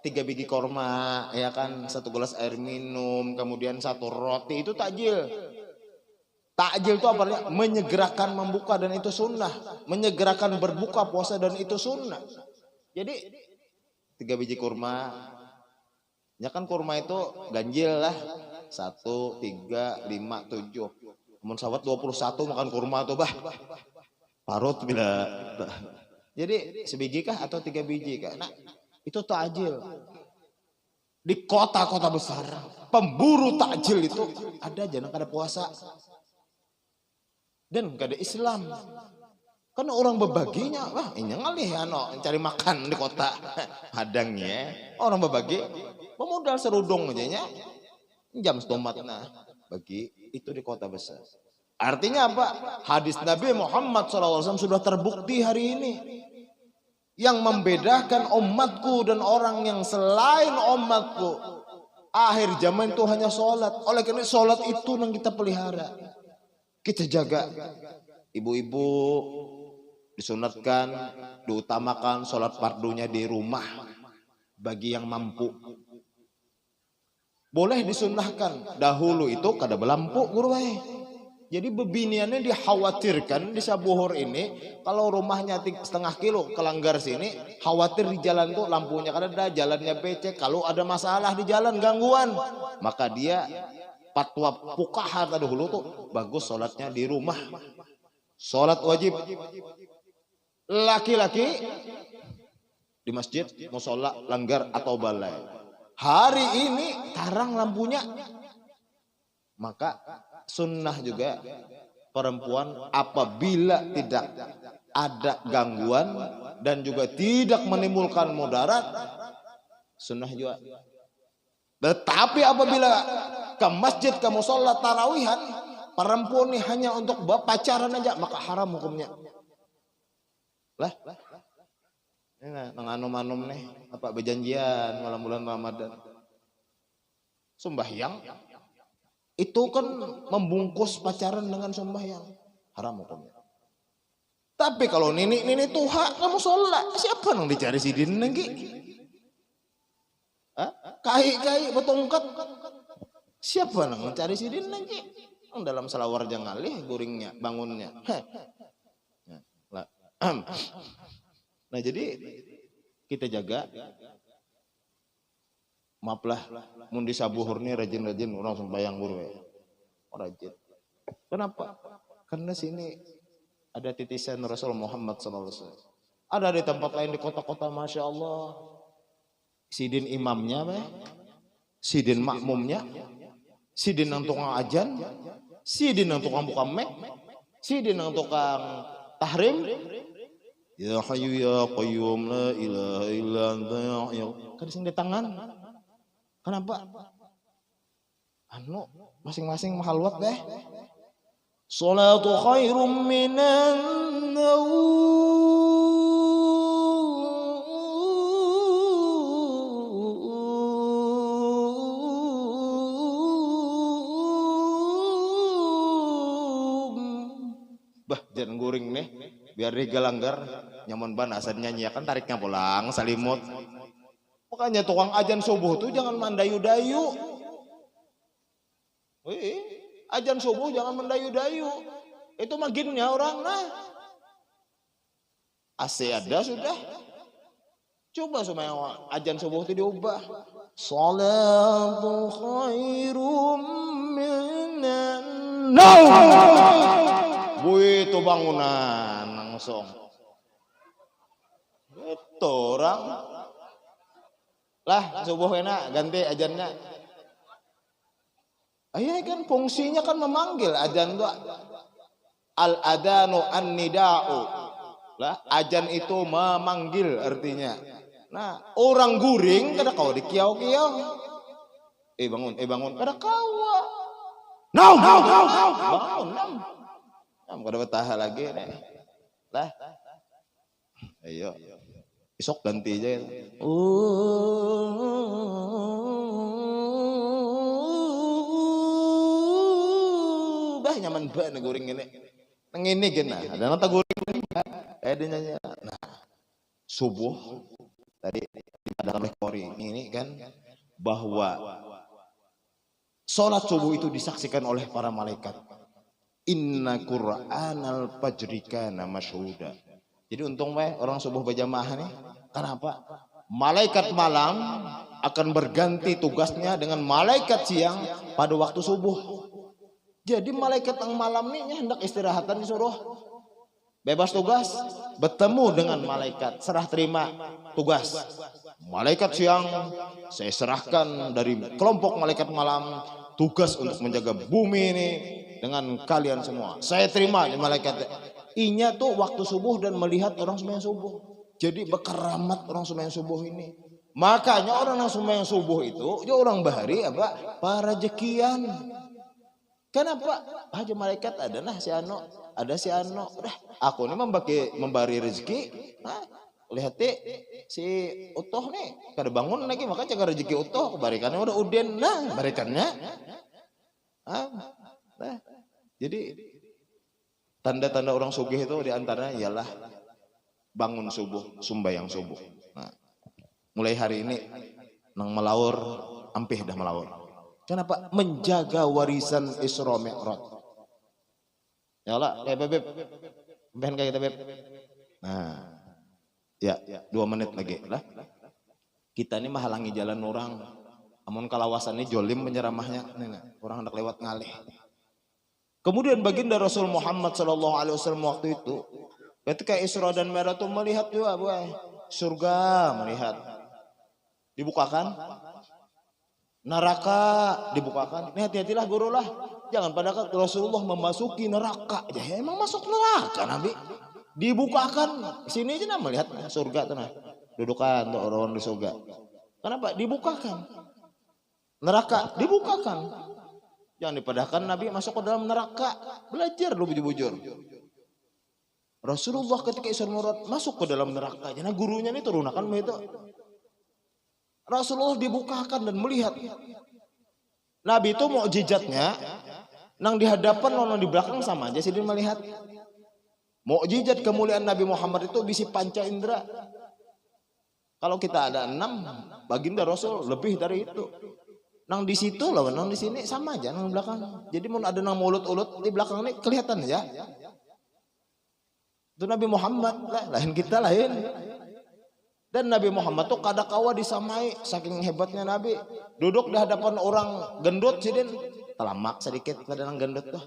3 biji korma, ya kan 1 gelas air minum, kemudian 1 roti itu takjil. Takjil itu apa artinya? Menyegerakan membuka dan itu sunnah. Menyegerakan berbuka puasa dan itu sunnah. Jadi 3 biji kurma. Ya kan kurma itu ganjil lah. 1, 3, 5, 7. Namun sahabat 21 makan kurma tuh bah. Parut bila. Jadi sebiji kah atau 3 biji kah? Nah itu takjil. Di kota-kota besar. Pemburu takjil itu ada jangan kada puasa. dan gak ada Islam. Karena orang berbaginya, wah ini ngalih cari makan di kota hadangnya. Orang berbagi, pemodal serudung aja nya, jam stomat nah bagi itu di kota besar. Artinya apa? Hadis Nabi Muhammad SAW sudah terbukti hari ini. Yang membedakan umatku dan orang yang selain umatku, akhir zaman itu hanya sholat. Oleh karena sholat itu yang kita pelihara, kita jaga. Ibu-ibu disunatkan, diutamakan sholat fardunya di rumah bagi yang mampu. Boleh disunahkan. Dahulu itu kada belampu guru. Jadi bebiniannya dikhawatirkan di sabuhur ini, kalau rumahnya setengah kilo kelanggar sini, khawatir di jalan tuh lampunya kada ada, jalannya becek, kalau ada masalah di jalan gangguan, maka dia fatwa fuqaha dahulu tuh bagus sholatnya di rumah. Sholat wajib laki-laki di masjid, musola, langgar atau balai. Hari ini tarang lampunya, maka sunnah juga perempuan apabila tidak ada gangguan dan juga tidak menimbulkan mudarat, sunnah juga. Tetapi apabila ke masjid, ke musola, tarawihan, perempuan ini hanya untuk pacaran aja, maka haram hukumnya. Lah, ini nang nih, apa berjanjian malam bulan Ramadan, sembahyang itu kan membungkus pacaran dengan sembahyang, haram hukumnya. Tapi kalau nini tuha kamu sholat, siapa nang dicari sidin lagi? Kai betongkat, siapa nang mencari sidin lagi? Dalam selawar jangalih guringnya bangunnya. Nah jadi kita jaga. Maaflah, mundi sabuhur nih rajin-rajin orang sembahyang guru ya. Rajin. Kenapa? Karena sini ada titisan Rasul Muhammad SAW. Ada di tempat lain di kota-kota, masya Allah. Sidin imamnya, sidin makmumnya, sidin yang tukang ajan, sidin yang tukang buka mic, sidin yang tukang tahrim. Ya Hayyu ya Qayyum la ilaha illa anta ya. Kan sing di tangan. Kenapa? Masing-masing mahalwat deh. Salatu khairum minan bah, jangan guring nih. Biar digalanggar nyaman ban asal nyanyi kan tariknya pulang salimut. Makanya tukang ajan subuh tuh jangan mandayu-dayu. Ajan subuh jangan mendayu-dayu. Itu maginnya orang nah. AC ada sudah. Coba supaya ajan subuh itu diubah. Salatu khairum minan naum. Itu bangunan langsung. Itu orang. Lah subuh enak ganti ajannya. Ayah kan fungsinya kan memanggil ajan itu. Al adanu an nida'u. Lah ajan itu memanggil artinya. Nah orang guring kada kau dikiau-kiau. Bangun kada kau. Bangun. Kada betah lagi nih. Lah. Ayo. Besok ganti aja. Bah nyaman banget guring ini. Nang ini gena. Ada nata guring. Dia nyanyi. Nah, subuh tadi ada oleh Kori ini kan bahwa sholat subuh itu disaksikan oleh para malaikat. Inna Qur'anal fajri kana masyhuda. Jadi untung orang subuh berjamaah nih. Kenapa? Malaikat malam akan berganti tugasnya dengan malaikat siang pada waktu subuh. Jadi malaikat yang malam nih hendak istirahatan disuruh bebas tugas, bertemu dengan malaikat serah terima tugas. Malaikat siang saya serahkan dari kelompok malaikat malam tugas untuk menjaga bumi ini dengan kalian semua. Saya terima malaikat. Inya tuh waktu subuh dan melihat orang sembahyang subuh. Jadi berkeramat orang sembahyang subuh ini. Makanya orang yang sembahyang subuh itu, ya orang bahari apa? Para rezekian. Kenapa? Aja malaikat ada nah si Ano, ada si Ano. Udah, aku ini memberi rezeki. Lihat si utuh nih, kada bangun lagi maka jaga rezeki utuh, barikannya udah uden nah, barikannya. Nah, jadi tanda-tanda orang sugih itu diantaranya ialah bangun subuh, sembahyang subuh. Nah, mulai hari ini nang melaur, ampih dah melaur. Kenapa? Menjaga warisan Isra Mi'raj. Ya lah, kayak beb, ben kayak kita beb. Nah, ya 2 menit lagi lah. Kita ini menghalangi jalan orang. Amun kalawasan ini jolim penyeramahnya, orang hendak lewat ngalih. Kemudian baginda Rasul Muhammad SAW waktu itu, ketika Isra dan Mi'raj itu melihat juga, surga melihat, dibukakan, neraka dibukakan. Ini hati-hatilah guru lah, jangan pada Rasulullah memasuki neraka, ya emang masuk neraka Nabi. Dibukakan, sini aja nah melihat surga tuh nah, dudukan tuh orang di surga. Kenapa? Dibukakan. Neraka dibukakan. Jangan dipadahkan Nabi masuk ke dalam neraka. Belajar lu bujur-bujur. Rasulullah ketika Isra Mi'raj masuk ke dalam neraka. Jadi gurunya ini turunakan begitu. Rasulullah dibukakan dan melihat. Nabi itu mukjizatnya nang di hadapan nang di belakang sama aja sih dia melihat. Mukjizat kemuliaan Nabi Muhammad itu bisi panca indera. Kalau kita ada 6, baginda Rasul lebih dari itu. Nang di situ lah, nang di sini sama aja nang belakang. Jadi mau ada nang mulut-ulut di belakang ini kelihatan ya. Itu Nabi Muhammad, lain kita lain. Dan Nabi Muhammad tuh kada kawa disamai saking hebatnya Nabi. Duduk di hadapan orang gendut sidin, talamak sedikit kada nang gendut tuh.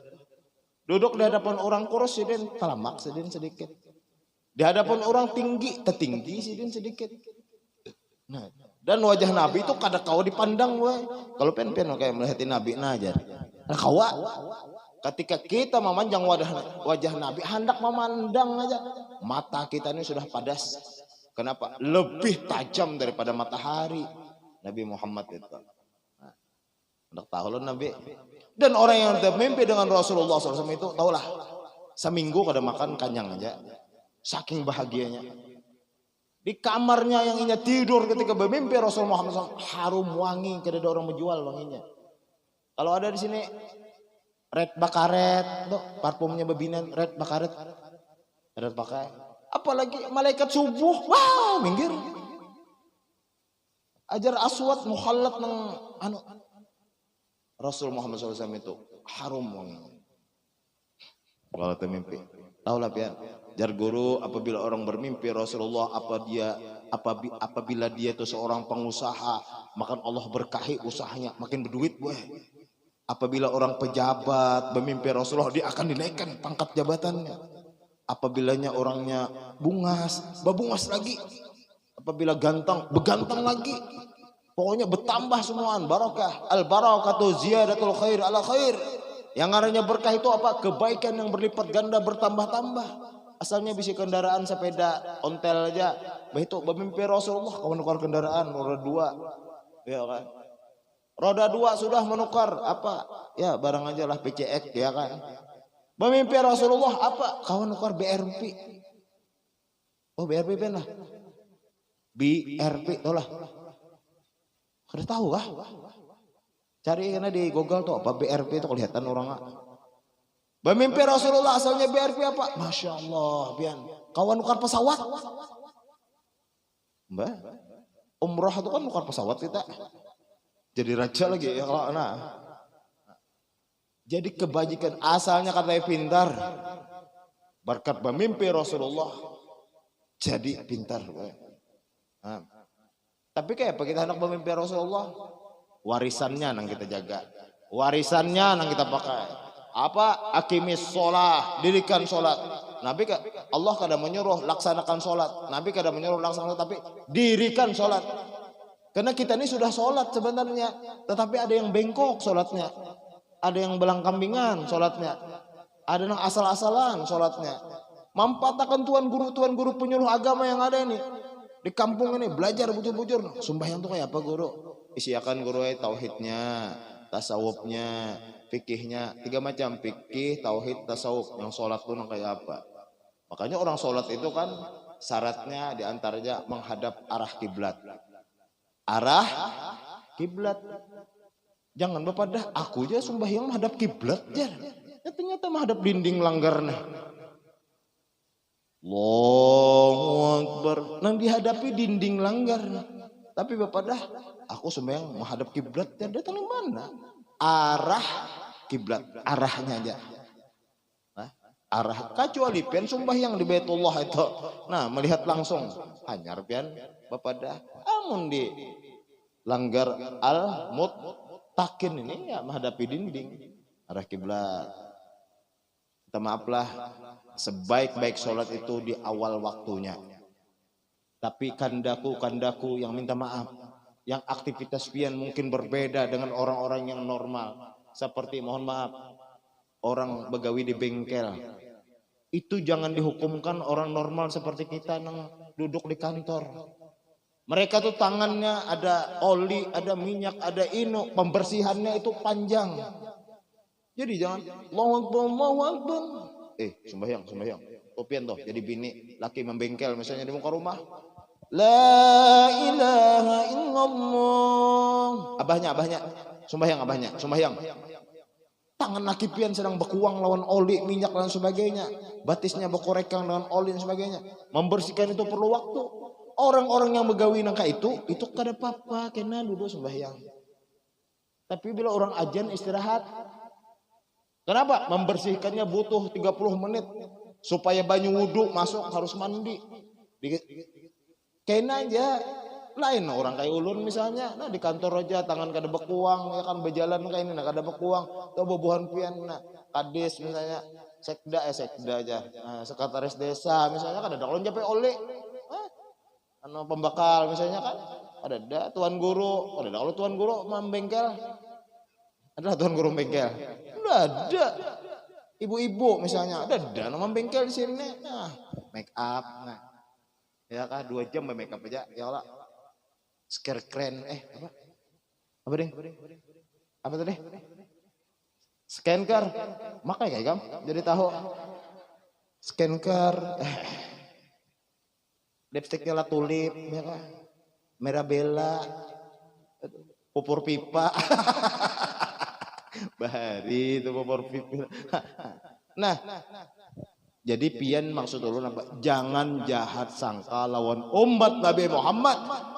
Duduk di hadapan orang kurus sidin, talamak sidin sedikit. Di hadapan orang tinggi, tertinggi sidin sedikit. Nah, dan wajah Nabi itu kada kawa dipandang we. Kalau pen-pen kayak melihatin Nabi najar. Nah, kawa. Ketika kita memanjang wajah Nabi, hendak memandang aja. Mata kita ini sudah padas. Kenapa? Lebih tajam daripada matahari. Nabi Muhammad itu. Nah, hendak tahu loh Nabi. Dan orang yang bermimpi dengan Rasulullah SAW itu, tahulah. Seminggu kada makan kanyang aja. Saking bahagianya. Di kamarnya yang inya tidur ketika bermimpi Rasul Muhammad SAW harum wangi, kada ada orang menjual wanginya. Kalau ada di sini red bakaret, tuh parfumnya bebinan red bakaret, red bakaret. Apalagi malaikat subuh, wow minggir. Ajar aswad mukhallat nang anu Rasul Muhammad SAW itu harum wangi. Kalau termimpi, tahulah pian. Jar guru apabila orang bermimpi Rasulullah apabila dia itu seorang pengusaha, maka Allah berkahi usahanya, makin berduit boy. Apabila orang pejabat bermimpi Rasulullah, dia akan dinaikkan pangkat jabatannya. Apabilanya orangnya bungas, babungas lagi. Apabila ganteng, beganteng lagi. Pokoknya bertambah semuaan barokah. Al barakatu ziyadatul khair ala khair. Yang artinya berkah itu apa? Kebaikan yang berlipat ganda bertambah-tambah. Asalnya bisa kendaraan sepeda ontel aja, begitu bermimpi Rasulullah kau menukar kendaraan roda 2, ya kan? Roda 2 sudah menukar apa? Ya barang aja lah PCX, ya kan? Bermimpi Rasulullah apa? Kau menukar BRP. Oh BRP ben lah. BRP tahu lah. Kada tahu kah? Cari karena di Google tuh apa BRP itu kelihatan orang. Bermimpi Rasulullah asalnya BRP apa? Masya Allah, bian. Kawan nukar pesawat. Mbak, umroh itu kan nukar pesawat kita. Jadi raja lagi ya kalau nah. Jadi kebajikan asalnya katanya pintar. Berkat bermimpi Rasulullah jadi pintar. Nah. Tapi kayak apa kita hendak bermimpi Rasulullah? Warisannya nang kita jaga. Warisannya nang kita pakai. Apa? Akimis sholat, dirikan sholat. Nabi Allah kadang menyuruh laksanakan sholat. Nabi kadang menyuruh laksanakan sholat, tapi dirikan sholat. Karena kita ini sudah sholat sebenarnya, tetapi ada yang bengkok sholatnya, ada yang belang kambingan sholatnya, ada yang asal-asalan sholatnya. Mampatakan tuan guru penyuluh agama yang ada ini di kampung ini belajar bujur-bujur. Sembahyang tuh kayak apa guru? Isiakan guru tauhidnya, tasawufnya, fikihnya, 3 macam fikih, tauhid, tasawuf. Yang sholat tuh kayak apa? Makanya orang sholat itu kan syaratnya diantaranya menghadap arah kiblat. Arah kiblat. Jangan bapak dah, aku aja sembahyang menghadap kiblat ya. Ternyata menghadap dinding langgarnya. Allahu Akbar. Nang dihadapi dinding langgar. Tapi bapak dah, aku sembahyang menghadap kiblat ya. Datang di mana? Arah kiblat, arahnya aja. Arah kecuali pian sembahyang di Baitullah itu. Nah, melihat langsung hanyar pian bapak dah. Amun di langgar al-muttaqin ini ya menghadapi dinding arah kiblat. Kita maaflah, sebaik-baik sholat itu di awal waktunya. Tapi kandaku yang minta maaf, yang aktivitas pian mungkin berbeda dengan orang-orang yang normal. Seperti mohon maaf, orang begawi di bengkel. Itu jangan dihukumkan orang normal seperti kita yang duduk di kantor. Mereka tuh tangannya ada oli, ada minyak, ada inu, pembersihannya itu panjang. Jadi jangan Allahu Akbar. Sembahyang. Kopian toh jadi bini laki membengkel misalnya di muka rumah. La ilaha illallah. Abahnya. Sembahyang. Tangan laki pian sedang berkuang lawan oli, minyak dan sebagainya. Batisnya berkorekang dengan oli dan sebagainya. Membersihkan itu perlu waktu. Orang-orang yang begawi nangka itu kada apa-apa, kena duduk sembahyang. Tapi bila orang ajan istirahat. Kenapa? Membersihkannya butuh 30 menit. Supaya banyu wudhu masuk harus mandi. Kena aja. Lain orang kayak ulun misalnya. Nah di kantor aja tangan kada bekuang. Ya kan berjalan kayak ini nah kada bekuang. Tuh bobohan pian. Nah kadis misalnya. Sekda aja. Nah, sekretaris desa misalnya kan ada. Kalau nyampe oleh. Pembakal misalnya kan. Ada tuan guru. Ada kalau tuan guru membengkel. Adalah tuan guru bengkel. Udah ada. Ibu-ibu misalnya. Ada nama bengkel di sini. Nah, make up. Nah. Ya kah 2 jam make up aja. Ya Allah. Scare keren. Apa? Apa deh? Apa tadi? Scanker. Makanya kayak kamu. Jadi tahu. Scanker. Lipstiknya lah tulip. Ya kah? Merah bella. Pupur pipa. Bahari itu popor pipa. Nah, jadi pian maksud ulun apa? Jangan jahat sangka lawan umat Nabi Muhammad.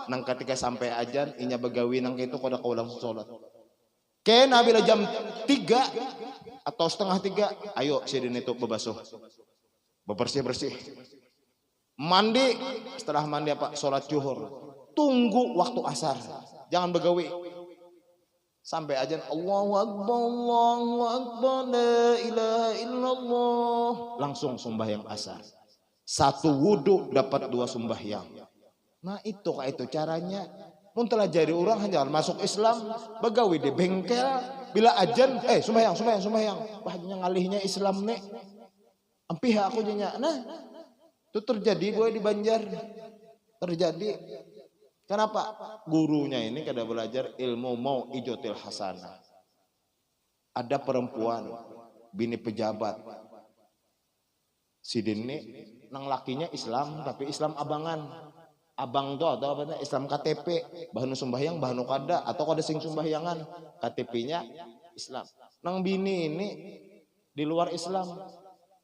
Nang ketika sampai ajan inya begawi nang itu kada kaulang salat. Kena bila jam 3 atau setengah 3, ayo sidin itu bebasuh. Bebersih-bersih. Mandi, setelah mandi apa? Salat zuhur. Tunggu waktu asar. Jangan begawi. Sampai ajan Allahu Akbar, la ilaha illallah. Langsung sembahyang asar. 1 wudhu dapat 2 sembahyang. Nah itu caranya. Mun telah jadi orang hanya masuk Islam, begawi di bengkel, bila ajan, sembahyang. Bahagianya ngalihnya Islam nek. Ampih aku jenya. Nah, itu terjadi gue di Banjar. Terjadi. Kenapa? Gurunya ini kada belajar ilmu mau ijotil hasanah. Ada perempuan, bini pejabat. Si Dini, nang lakinya Islam, tapi Islam abangan. Abang tuh atau apa? Islam KTP, bahanu sembahyang, bahanu kada, atau kada sing sembahyangan. KTP-nya Islam. Nang bini ini di luar Islam,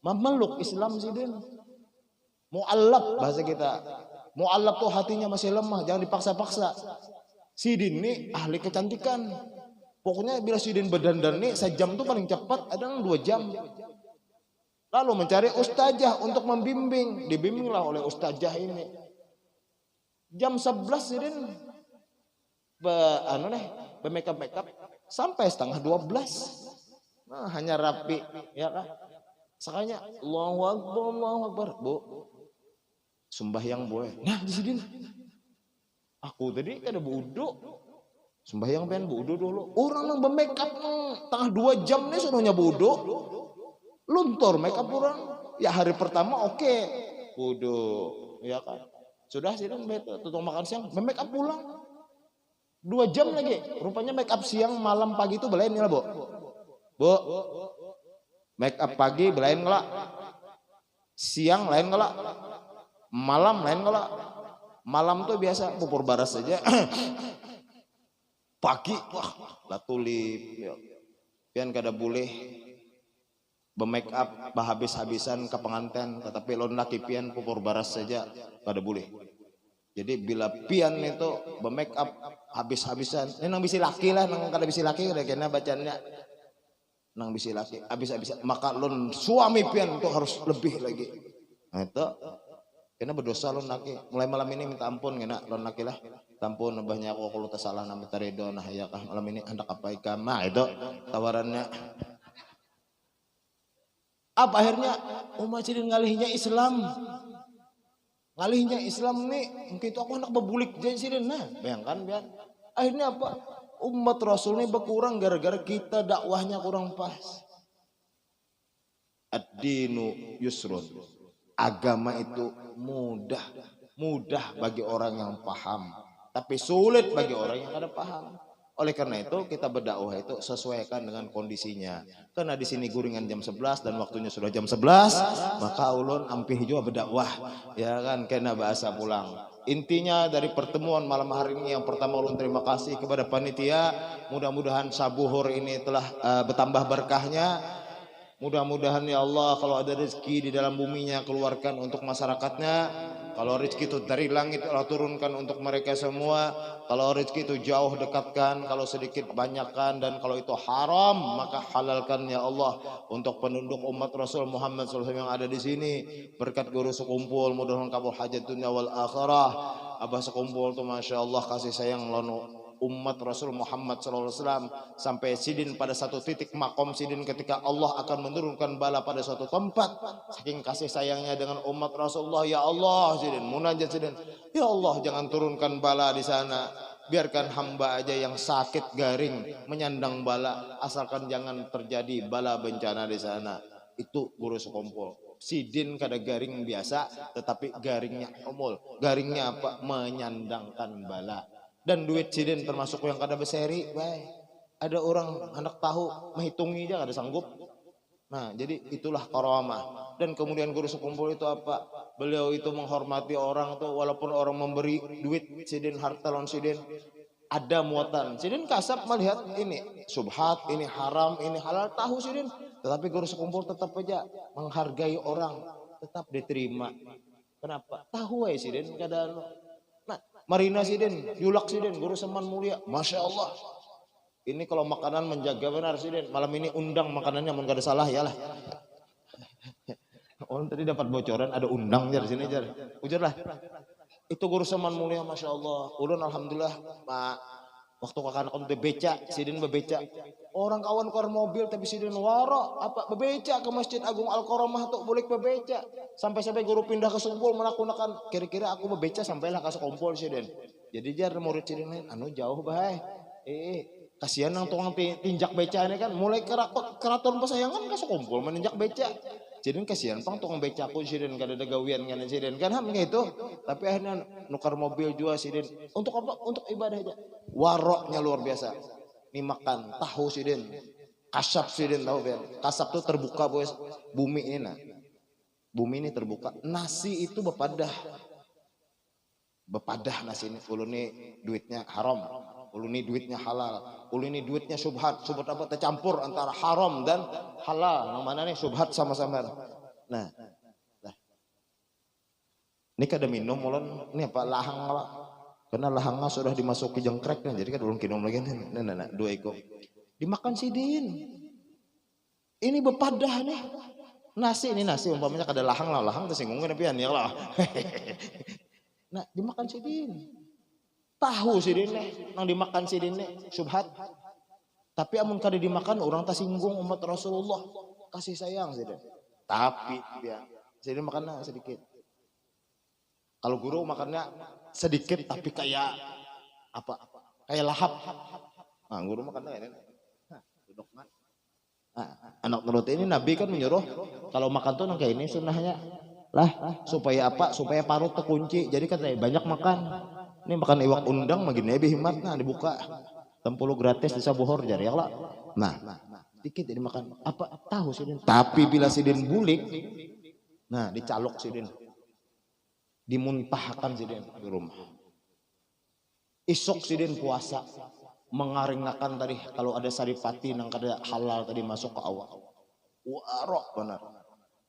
memeluk Islam si Dini. Mu'allab bahasa kita. Mu'allab tuh hatinya masih lemah, jangan dipaksa-paksa. Sidin nih ahli kecantikan. Pokoknya bila Sidin berdandan nih sejam tuh paling cepat, ada 2 jam. Lalu mencari ustazah untuk membimbing, dibimbinglah oleh ustazah ini. Jam 11 Sidin make up sampai setengah 12. Nah, hanya rapi, ya kan? Sekalinya Allahu Akbar, Bu. Sembahyang boleh. Nah di sini Aku tadi kada buduk. Sembahyang pengen buduk dulu. Orang nang be-make up tengah 2 jam nih sononya buduk. Luntur make up orang. Ya hari pertama oke. Buduk, ya kan. Sudah sih kan tutup makan siang, make up pulang. 2 jam lagi. Rupanya make up siang, malam, pagi itu belain lah, Bu. Bu. Make up pagi belain ngelak. Siang lain ngelak. Malam lain ngelak. Malam tuh biasa pupur baras saja. Pagi wah latulip. Pian kada boleh be-make up habis-habisan ke pengantin, tetapi lon laki pian pupur baras saja kada boleh. Jadi bila pian itu be-make up habis-habisan, ini nang bisi laki lah, nang kada bisi laki kada kena bacanya. Nang bisi laki habis-habisan, maka lon suami pian itu harus lebih lagi. Nah itu kena berdosa lon laki. Mulai malam ini minta ampun kena lon laki lah. Tampun banyak aku kalau tersalah nama taredo nah ya kah malam ini hendak apa ikam. Nah itu tawarannya. Apa akhirnya umat jadi ngalihnya Islam. Ngalihnya Islam nih, mungkin itu aku hendak bebulik jadi sih nah, bayangkan biar. Akhirnya apa? Umat Rasul ini berkurang gara-gara kita dakwahnya kurang pas. Ad-dinu yusrun. Agama itu mudah bagi orang yang paham, tapi sulit bagi orang yang kada paham. Oleh karena itu kita berdakwah itu sesuaikan dengan kondisinya. Karena di sini guringan jam 11 dan waktunya sudah jam 11, maka ulun ampih juga berdakwah. Ya kan kena bahasa pulang. Intinya dari pertemuan malam hari ini yang pertama ulun terima kasih kepada panitia. Mudah-mudahan sabuhur ini telah bertambah berkahnya. Mudah-mudahan ya Allah kalau ada rezeki di dalam buminya keluarkan untuk masyarakatnya. Kalau rezeki itu dari langit Allah turunkan untuk mereka semua. Kalau rezeki itu jauh dekatkan, kalau sedikit banyakkan, dan kalau itu haram maka halalkan ya Allah untuk penduduk umat Rasul Muhammad SAW yang ada di sini. Berkat guru sekumpul mudah-mudahan kabul hajat dunia wal akhirah. Abah sekumpul tuh masya Allah kasih sayang lono umat Rasul Muhammad SAW sampai sidin pada satu titik makom sidin ketika Allah akan menurunkan bala pada suatu tempat saking kasih sayangnya dengan umat Rasulullah. Ya Allah sidin munajat sidin, ya Allah jangan turunkan bala di sana, biarkan hamba aja yang sakit garing menyandang bala, asalkan jangan terjadi bala bencana di sana. Itu guru sekumpul. Sidin kada garing biasa tetapi garingnya umul. Garingnya apa? Menyandangkan bala. Dan duit sidin termasuk yang kada berseri, baik. Ada orang anak tahu menghitungi aja kada sanggup. Nah, jadi itulah karamah. Dan kemudian guru sekumpul itu apa? Beliau itu menghormati orang tuh walaupun orang memberi duit sidin harta lon sidin ada muatan. Sidin kasap melihat ini subhat, ini haram, ini halal tahu sidin. Tetapi guru sekumpul tetap aja menghargai orang, tetap diterima. Kenapa? Tahu ya sidin kada. Marina sidin, yulak sidin, guru seman mulia, masya Allah. Ini kalau makanan menjaga benar sidin. Malam ini undang makanannya, mau gak ada salah ya lah. Orang tadi dapat bocoran ada undang jar sini jar, ujar lah. Itu guru seman mulia, masya Allah. Ulun alhamdulillah, pak. Waktu kakak anak bebeca, sidin bebeca. Orang kawan keluar mobil tapi sidin waro apa bebeca ke Masjid Agung Al Karomah tuh boleh bebeca. Sampai guru pindah ke Sungkul menakunakan kira-kira aku bebeca sampailah ke Sekumpul sidin. Jadi jar murid sidin lain anu jauh bahai. Kasihan nang tukang tinjak beca ini kan mulai keraton pesayangan ke Sekumpul meninjak beca. Sidin kasihan pang tukang beca aku sidin kada ada gawian kan sidin kan ham gitu. Tapi akhirnya nukar mobil juga sidin. Untuk apa? Untuk ibadah aja. Waroknya luar biasa. Ini makan tahu sidin, kasap sidin tahu biar. Kasap tuh terbuka boys, bumi ini nah. Bumi ini terbuka. Nasi itu bepadah nasi ini. Ulu ini duitnya haram, ulu ini duitnya halal, ulu ini duitnya subhat. Subhat apa? Tercampur antara haram dan halal. Yang mana nih subhat sama-sama. Nah, ini kada minum mulon. Ini apa lahang apa? Karena lahangnya sudah dimasuki jengkreknya, jadi kan belum kinum lagi. Nah, 2 ekor dimakan sidin. Ini bepadah nih. Nasi ini nasi umpamanya kada lahang lah, lahang tersinggungnya pian ya lah. Nah, dimakan sidin. Tahu sidin nih, nang dimakan sidin nih subhat. Tapi amun kada dimakan orang tersinggung umat Rasulullah, kasih sayang sidin. Tapi ya, sidin makannya sedikit. Kalau guru makannya sedikit tapi kayak Apa? Kayak lahap. Nah, guru makan ini. Duduk kan. Anak nurut ini Nabi kan menyuruh kalau makan tuh kayak ini sunnahnya lah supaya apa? Supaya parut terkunci. Jadi kan banyak makan. Ini makan iwak undang makin lebih himatna dibuka. 60 gratis bisa bohor jari ya lah. Nah, dikit jadi makan apa tahu sidin. Tapi bila sidin bulik, nah dicalok sidin, dimuntahkan sidin di rumah. Isok sidin puasa. Mengaringakan tadi kalau ada saripati nang kada halal tadi masuk ke awal. Warok benar.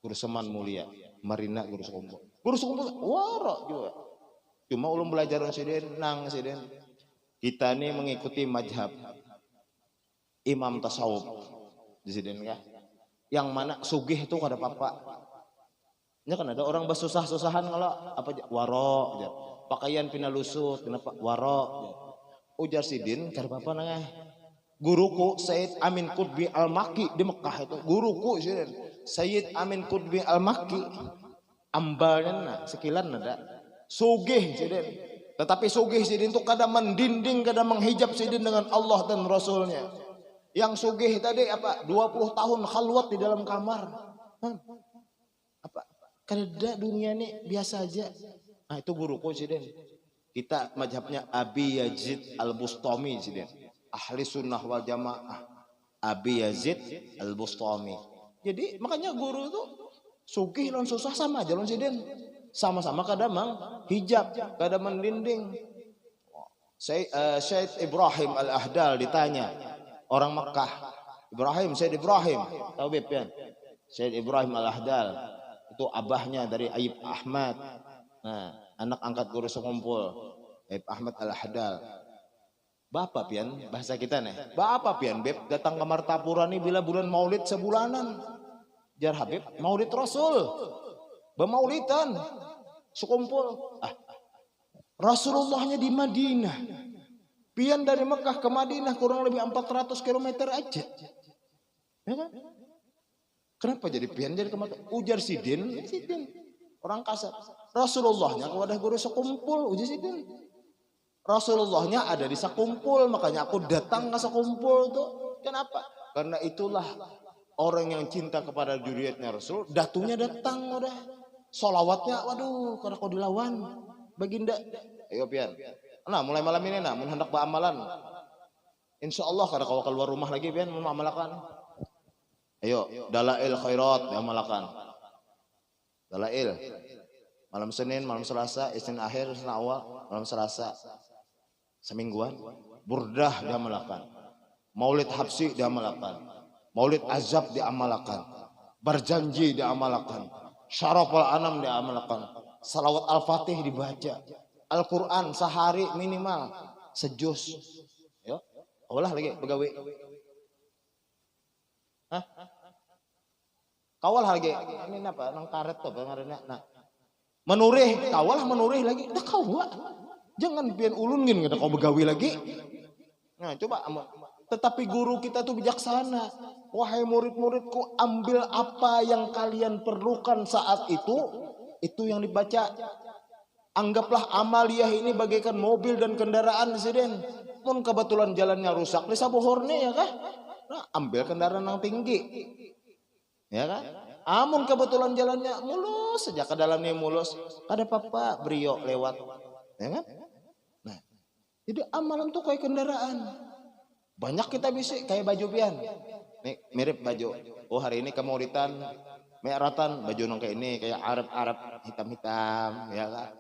Guru seman mulia, Marina guru sekumpul. Guru sekumpul warok juga. Cuma ulun belajar sidin nang sidin. Kita ini mengikuti mazhab imam tasawuf di sidin kah? Yang mana sugih itu kada apa-apa. Ya kan ada orang bersusah-susahan kalau apa warok aja. Pakaian pinalusut kenapa warok aja. Ujar sidin kada apa-apa nang guruku Sayyid Amin Qutbi Al-Makki di Mekah itu guruku sidin Sayyid Amin Qutbi Al-Makki ambalnya sekilan ada sugih sidin tetapi sugih sidin itu kada mendinding kada menghijab sidin dengan Allah dan Rasulnya. Yang sugih tadi apa 20 tahun khalwat di dalam kamar apa kada dunia ini biasa aja. Nah itu guruku sidin. Kita mazhabnya Abi Yazid Al-Bustami sidin. Ahli sunnah wal jamaah. Abi Yazid Al-Bustami. Jadi makanya guru itu sugih lawan susah sama aja lawan sidin. Sama-sama kadang hijab, kadang mendinding. Syed Ibrahim Al-Ahdal ditanya orang Mekah. Syed Ibrahim, tahu Beb ya? Syed Ibrahim Al-Ahdal itu abahnya dari Ayub Ahmad. Nah, anak angkat guru sekumpul Ayub Ahmad Al-Ahdal. Bapak pian bahasa kita nih. Bapak pian Beb datang ke Martapura nih bila bulan Maulid sebulanan. Jar Habib Maulid Rasul. Bemaulidan sekumpul. Rasulullahnya di Madinah. Pian dari Mekah ke Madinah kurang lebih 400 km aja. Ya kan? Kenapa jadi pian jadi ke Madinah? Ujar sidin. Orang kasar. Rasulullahnya kepada guru sekumpul. Ujar sidin. Rasulullahnya ada di sekumpul. Makanya aku datang ke sekumpul tuh. Kenapa? Karena itulah orang yang cinta kepada juriatnya Rasul. Datunya datang udah. Solawatnya waduh karena kau dilawan. Baginda. Ayo pian. Nah mulai malam ini nah hendak beramalan. Insya Allah karena kau keluar rumah lagi pian mengamalkan. Ayo dalail khairat diamalkan. Dalail. Malam Senin, malam Selasa, Isnin akhir, Isnin awal, malam Selasa. Semingguan. Burdah diamalkan. Maulid Habsi diamalkan. Maulid Azab diamalkan. Berjanji diamalkan. Syaraful Anam diamalkan. Salawat Al-Fatih dibaca. Al-Quran sehari minimal sejus. Ya, olah lagi pegawai. Hah? Kawal lagi. Ini apa? Nang karet tuh pengarena. Nah. Menurih, kawal menurih lagi. Dah kawal. Jangan pian ulun gini kata kau begawi lagi. Nah, coba tetapi guru kita tuh bijaksana. Wahai murid-muridku, ambil apa yang kalian perlukan saat itu yang dibaca. Anggaplah amaliyah ini bagaikan mobil dan kendaraan sidin. Mun kebetulan jalannya rusak, bisa bohornya ya kah? Nah, ambil kendaraan yang tinggi. Ya kan? Amun kebetulan jalannya mulus saja ke dalamnya mulus, kada apa-apa brio lewat. Ya kan? Nah, jadi amalan tuh kayak kendaraan. Banyak kita bisa kayak baju pian. Nih, mirip baju. Oh hari ini kemauritan, meratan baju nong kayak ini kayak Arab hitam-hitam, ya kan?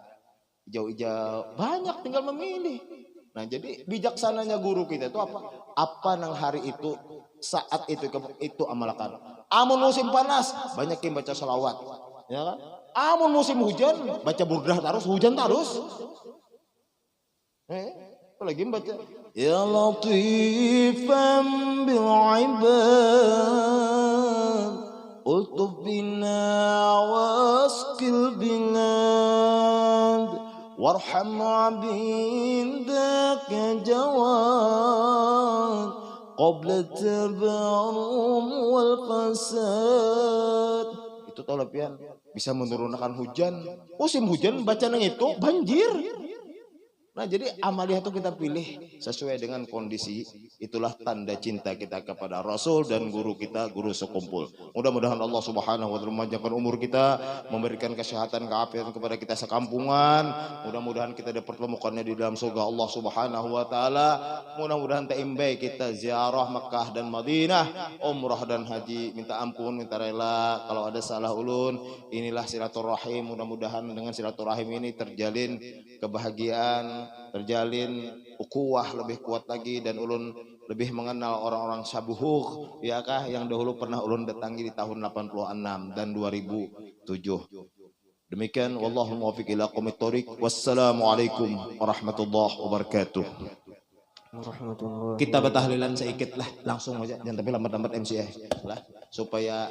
Hijau-hijau. Banyak tinggal memilih. Nah jadi bijaksananya guru kita itu apa? Apa nang hari itu saat itu amalkan. Amun musim panas banyak yang baca salawat, ya kan? Amun musim hujan baca burdah terus hujan terus. Apalagi baca Ya latifan bil ibad ultuf bina waskil bilad warham abindak ya jawad qabla tabarum wal fasad. Itu tahu lepian bisa menurunkan hujan. Musim hujan baca nang itu banjir. Nah, jadi amaliyah itu kita pilih sesuai dengan kondisi. Itulah tanda cinta kita kepada Rasul dan guru kita, guru sekumpul. Mudah-mudahan Allah Subhanahu wa taala memanjangkan umur kita, memberikan kesehatan, keafiatan kepada kita sekampungan. Mudah-mudahan kita dipertemukannya di dalam surga Allah Subhanahu wa taala. Mudah-mudahan taimbai kita ziarah Makkah dan Madinah, umrah dan haji, minta ampun, minta rela kalau ada salah ulun. Inilah silaturahim. Mudah-mudahan dengan silaturahim ini terjalin kebahagiaan, terjalin ukhuwah lebih kuat lagi, dan ulun lebih mengenal orang-orang sabuhuk ya kah yang dahulu pernah ulun datangi di tahun 86 dan 2007. Demikian, wallahu muwaffiq ila aqwamit thoriq. Wassalamualaikum warahmatullahi wabarakatuh. Kita bertahlilan sedikit lah, langsung aja, jangan tapi lambat-lambat MC lah, supaya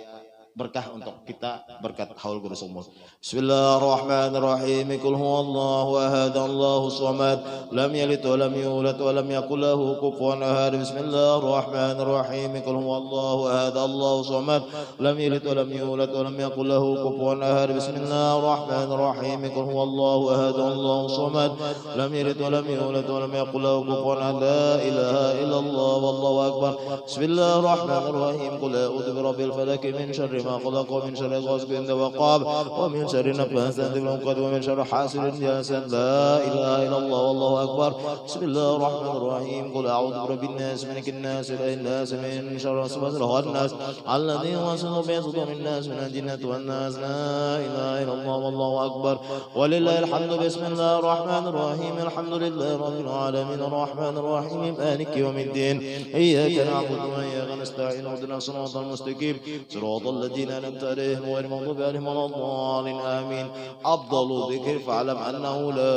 berkah untuk kita berkat haul guru sumul. Bismillahirrahmanirrahim. Qul huwallahu ahad, Allahu samad, lam yalid wa lam yulad wa lam yakul lahu kufuwan ahad. Bismillahirrahmanirrahim. Qul huwallahu ahad, Allahu samad, lam yalid wa lam yulad wa lam yakul lahu kufuwan ahad. Bismillahirrahmanirrahim. Qul huwallahu ahad, Allahu samad, lam yalid wa lam yulad wa lam yakul lahu kufuwan ahad. La ilaha illallah wallahu akbar. Bismillahirrahmanirrahim. Qul a'udzu birabbil falaq min syarri ما خلق ومن شر غاسق إذا وقب ومن شر النفاثات في العقد ومن شر حاسد إذا حسد. لا إله إلا الله والله أكبر. بسم الله الرحمن الرحيم. قل أعوذ برب الناس ملك الناس إله الناس من شر الوسواس الخناس الذي يوسوس في صدور الناس من الجنة والناس. لا إله إلا الله والله أكبر. ولله الحمد. بسم الله الرحمن الرحيم. الحمد لله رب العالمين الرحمن الرحيم مالك يوم الدين. إياك نعبد وإياك نستعين اهدنا الصراط المستقيم صراط الذين أنعمت عليهم غير المغضوب عليهم ولا الضالين. آمين. أفضل ذكر فاعلم أنه لا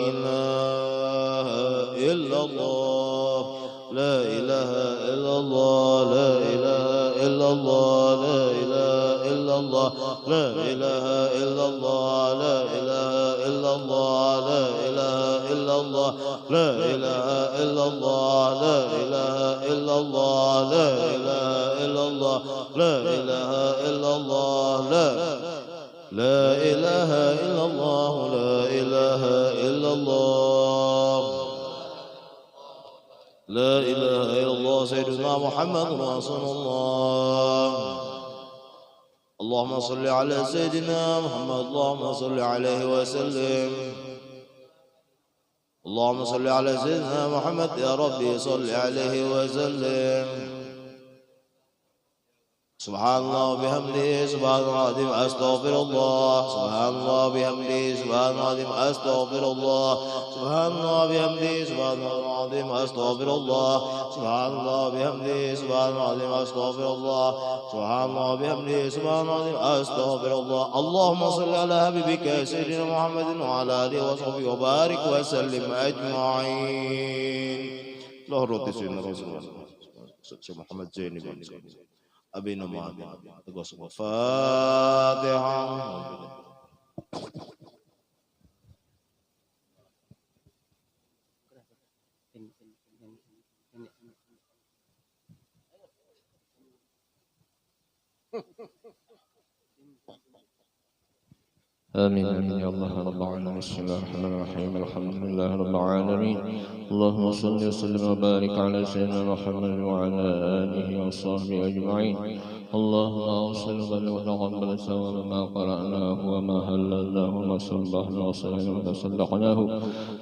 إله إلا الله. لا إله إلا الله. لا إله إلا الله. لا إله إلا الله. لا إله إلا الله. لا إله إلا الله. لا إله إلا الله. لا إله إلا الله. لا إله إلا الله. لا إله إلا الله. لا إله إلا الله. لا إله إلا الله. لا إله إلا الله. لا إله إلا الله. سيدنا محمد رسول الله. اللهم صل على سيدنا محمد. اللهم صل عليه وسلم. اللهم صل على سيدنا محمد يا ربي صل عليه وسلم. سبحان الله وبحمده سبحان الله العظيم أستغفر الله. سبحان الله وبحمده سبحان الله العظيم أستغفر الله. سبحان الله وبحمده سبحان الله العظيم أستغفر الله. سبحان الله وبحمده سبحان الله العظيم أستغفر الله. سبحان الله وبحمده سبحان الله العظيم أستغفر الله. اللهم صل على حبيبك سيدنا محمد وعلى آله وصحبه وبارك وسلم أجمعين. الله رضي سيدنا رسول الله محمد زين بن أبي نماد فاتحة. آمين آمين يا الله رب العالمين. بسم الله الرحمن الرحيم. الحمد لله رب العالمين. اللهم صل وسلم وبارك على سيدنا محمد وعلى آله وصحبه أجمعين. اللهم أوصل وتقبل ثواب ما قرأناه وما هللناه وما صبحنا وصلينا وتصدقناه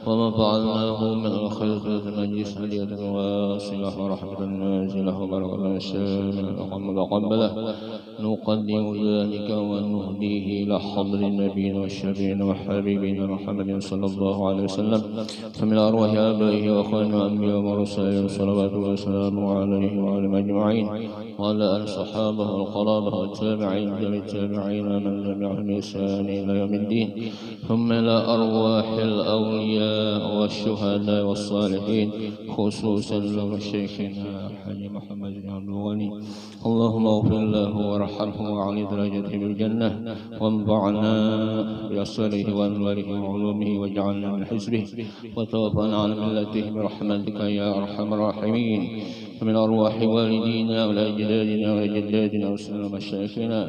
وما فعلناه من الخير المجلس هدية واصلة ورحمة نازلة وبركة شاملة وقبله. نقدم ذلك ونهديه إلى حضر نبينا والشفيعنا وحبيبنا محمد صلى الله عليه وسلم. فمن أرواح آبائه وأخواننا الأنبياء والمرسلين صلوات والسلام عليه وعلى أجمعين وعلى آل الصحابة والقرابة والتابعين للتابعين من تبعهم بإحسان إلى يوم الدين. ثم إلى أرواح الأولياء والشهداء والصالحين خصوصا له شيخنا الحاج محمد بن عبد الغني. اللهم اغفر له وارحمه وعلي درجته بالجنة وانفعنا بأسره وأنواره وعلومه واجعلنا من حزبه وتوفنا على ملته برحمتك يا أرحم الراحمين. ومن أرواح والدينا وأجدادنا وجداتنا وسائر مشايخنا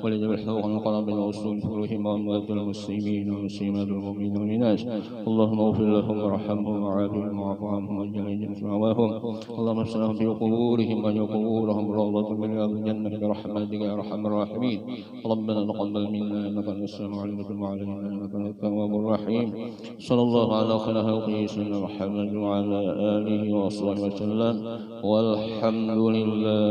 ولذوي الحقوق المقربين وأصول فروحهم وأموات المسلمين ومسلمات المؤمنين والناس اللهم اغفر لهم وارحمهم وعافهم واعف عنهم واجعل مثواهم اللهم افسحهم في قبورهم واجعل قبورهم روضة من رياض الجنة برحمتك يا أرحم الراحمين ربنا تقبل منا إنك أنت السميع العليم وتب علينا إنك أنت التواب الرحيم صلى الله على خير خلقه سيدنا محمد وعلى آله وصحبه وسلم والحمد لله.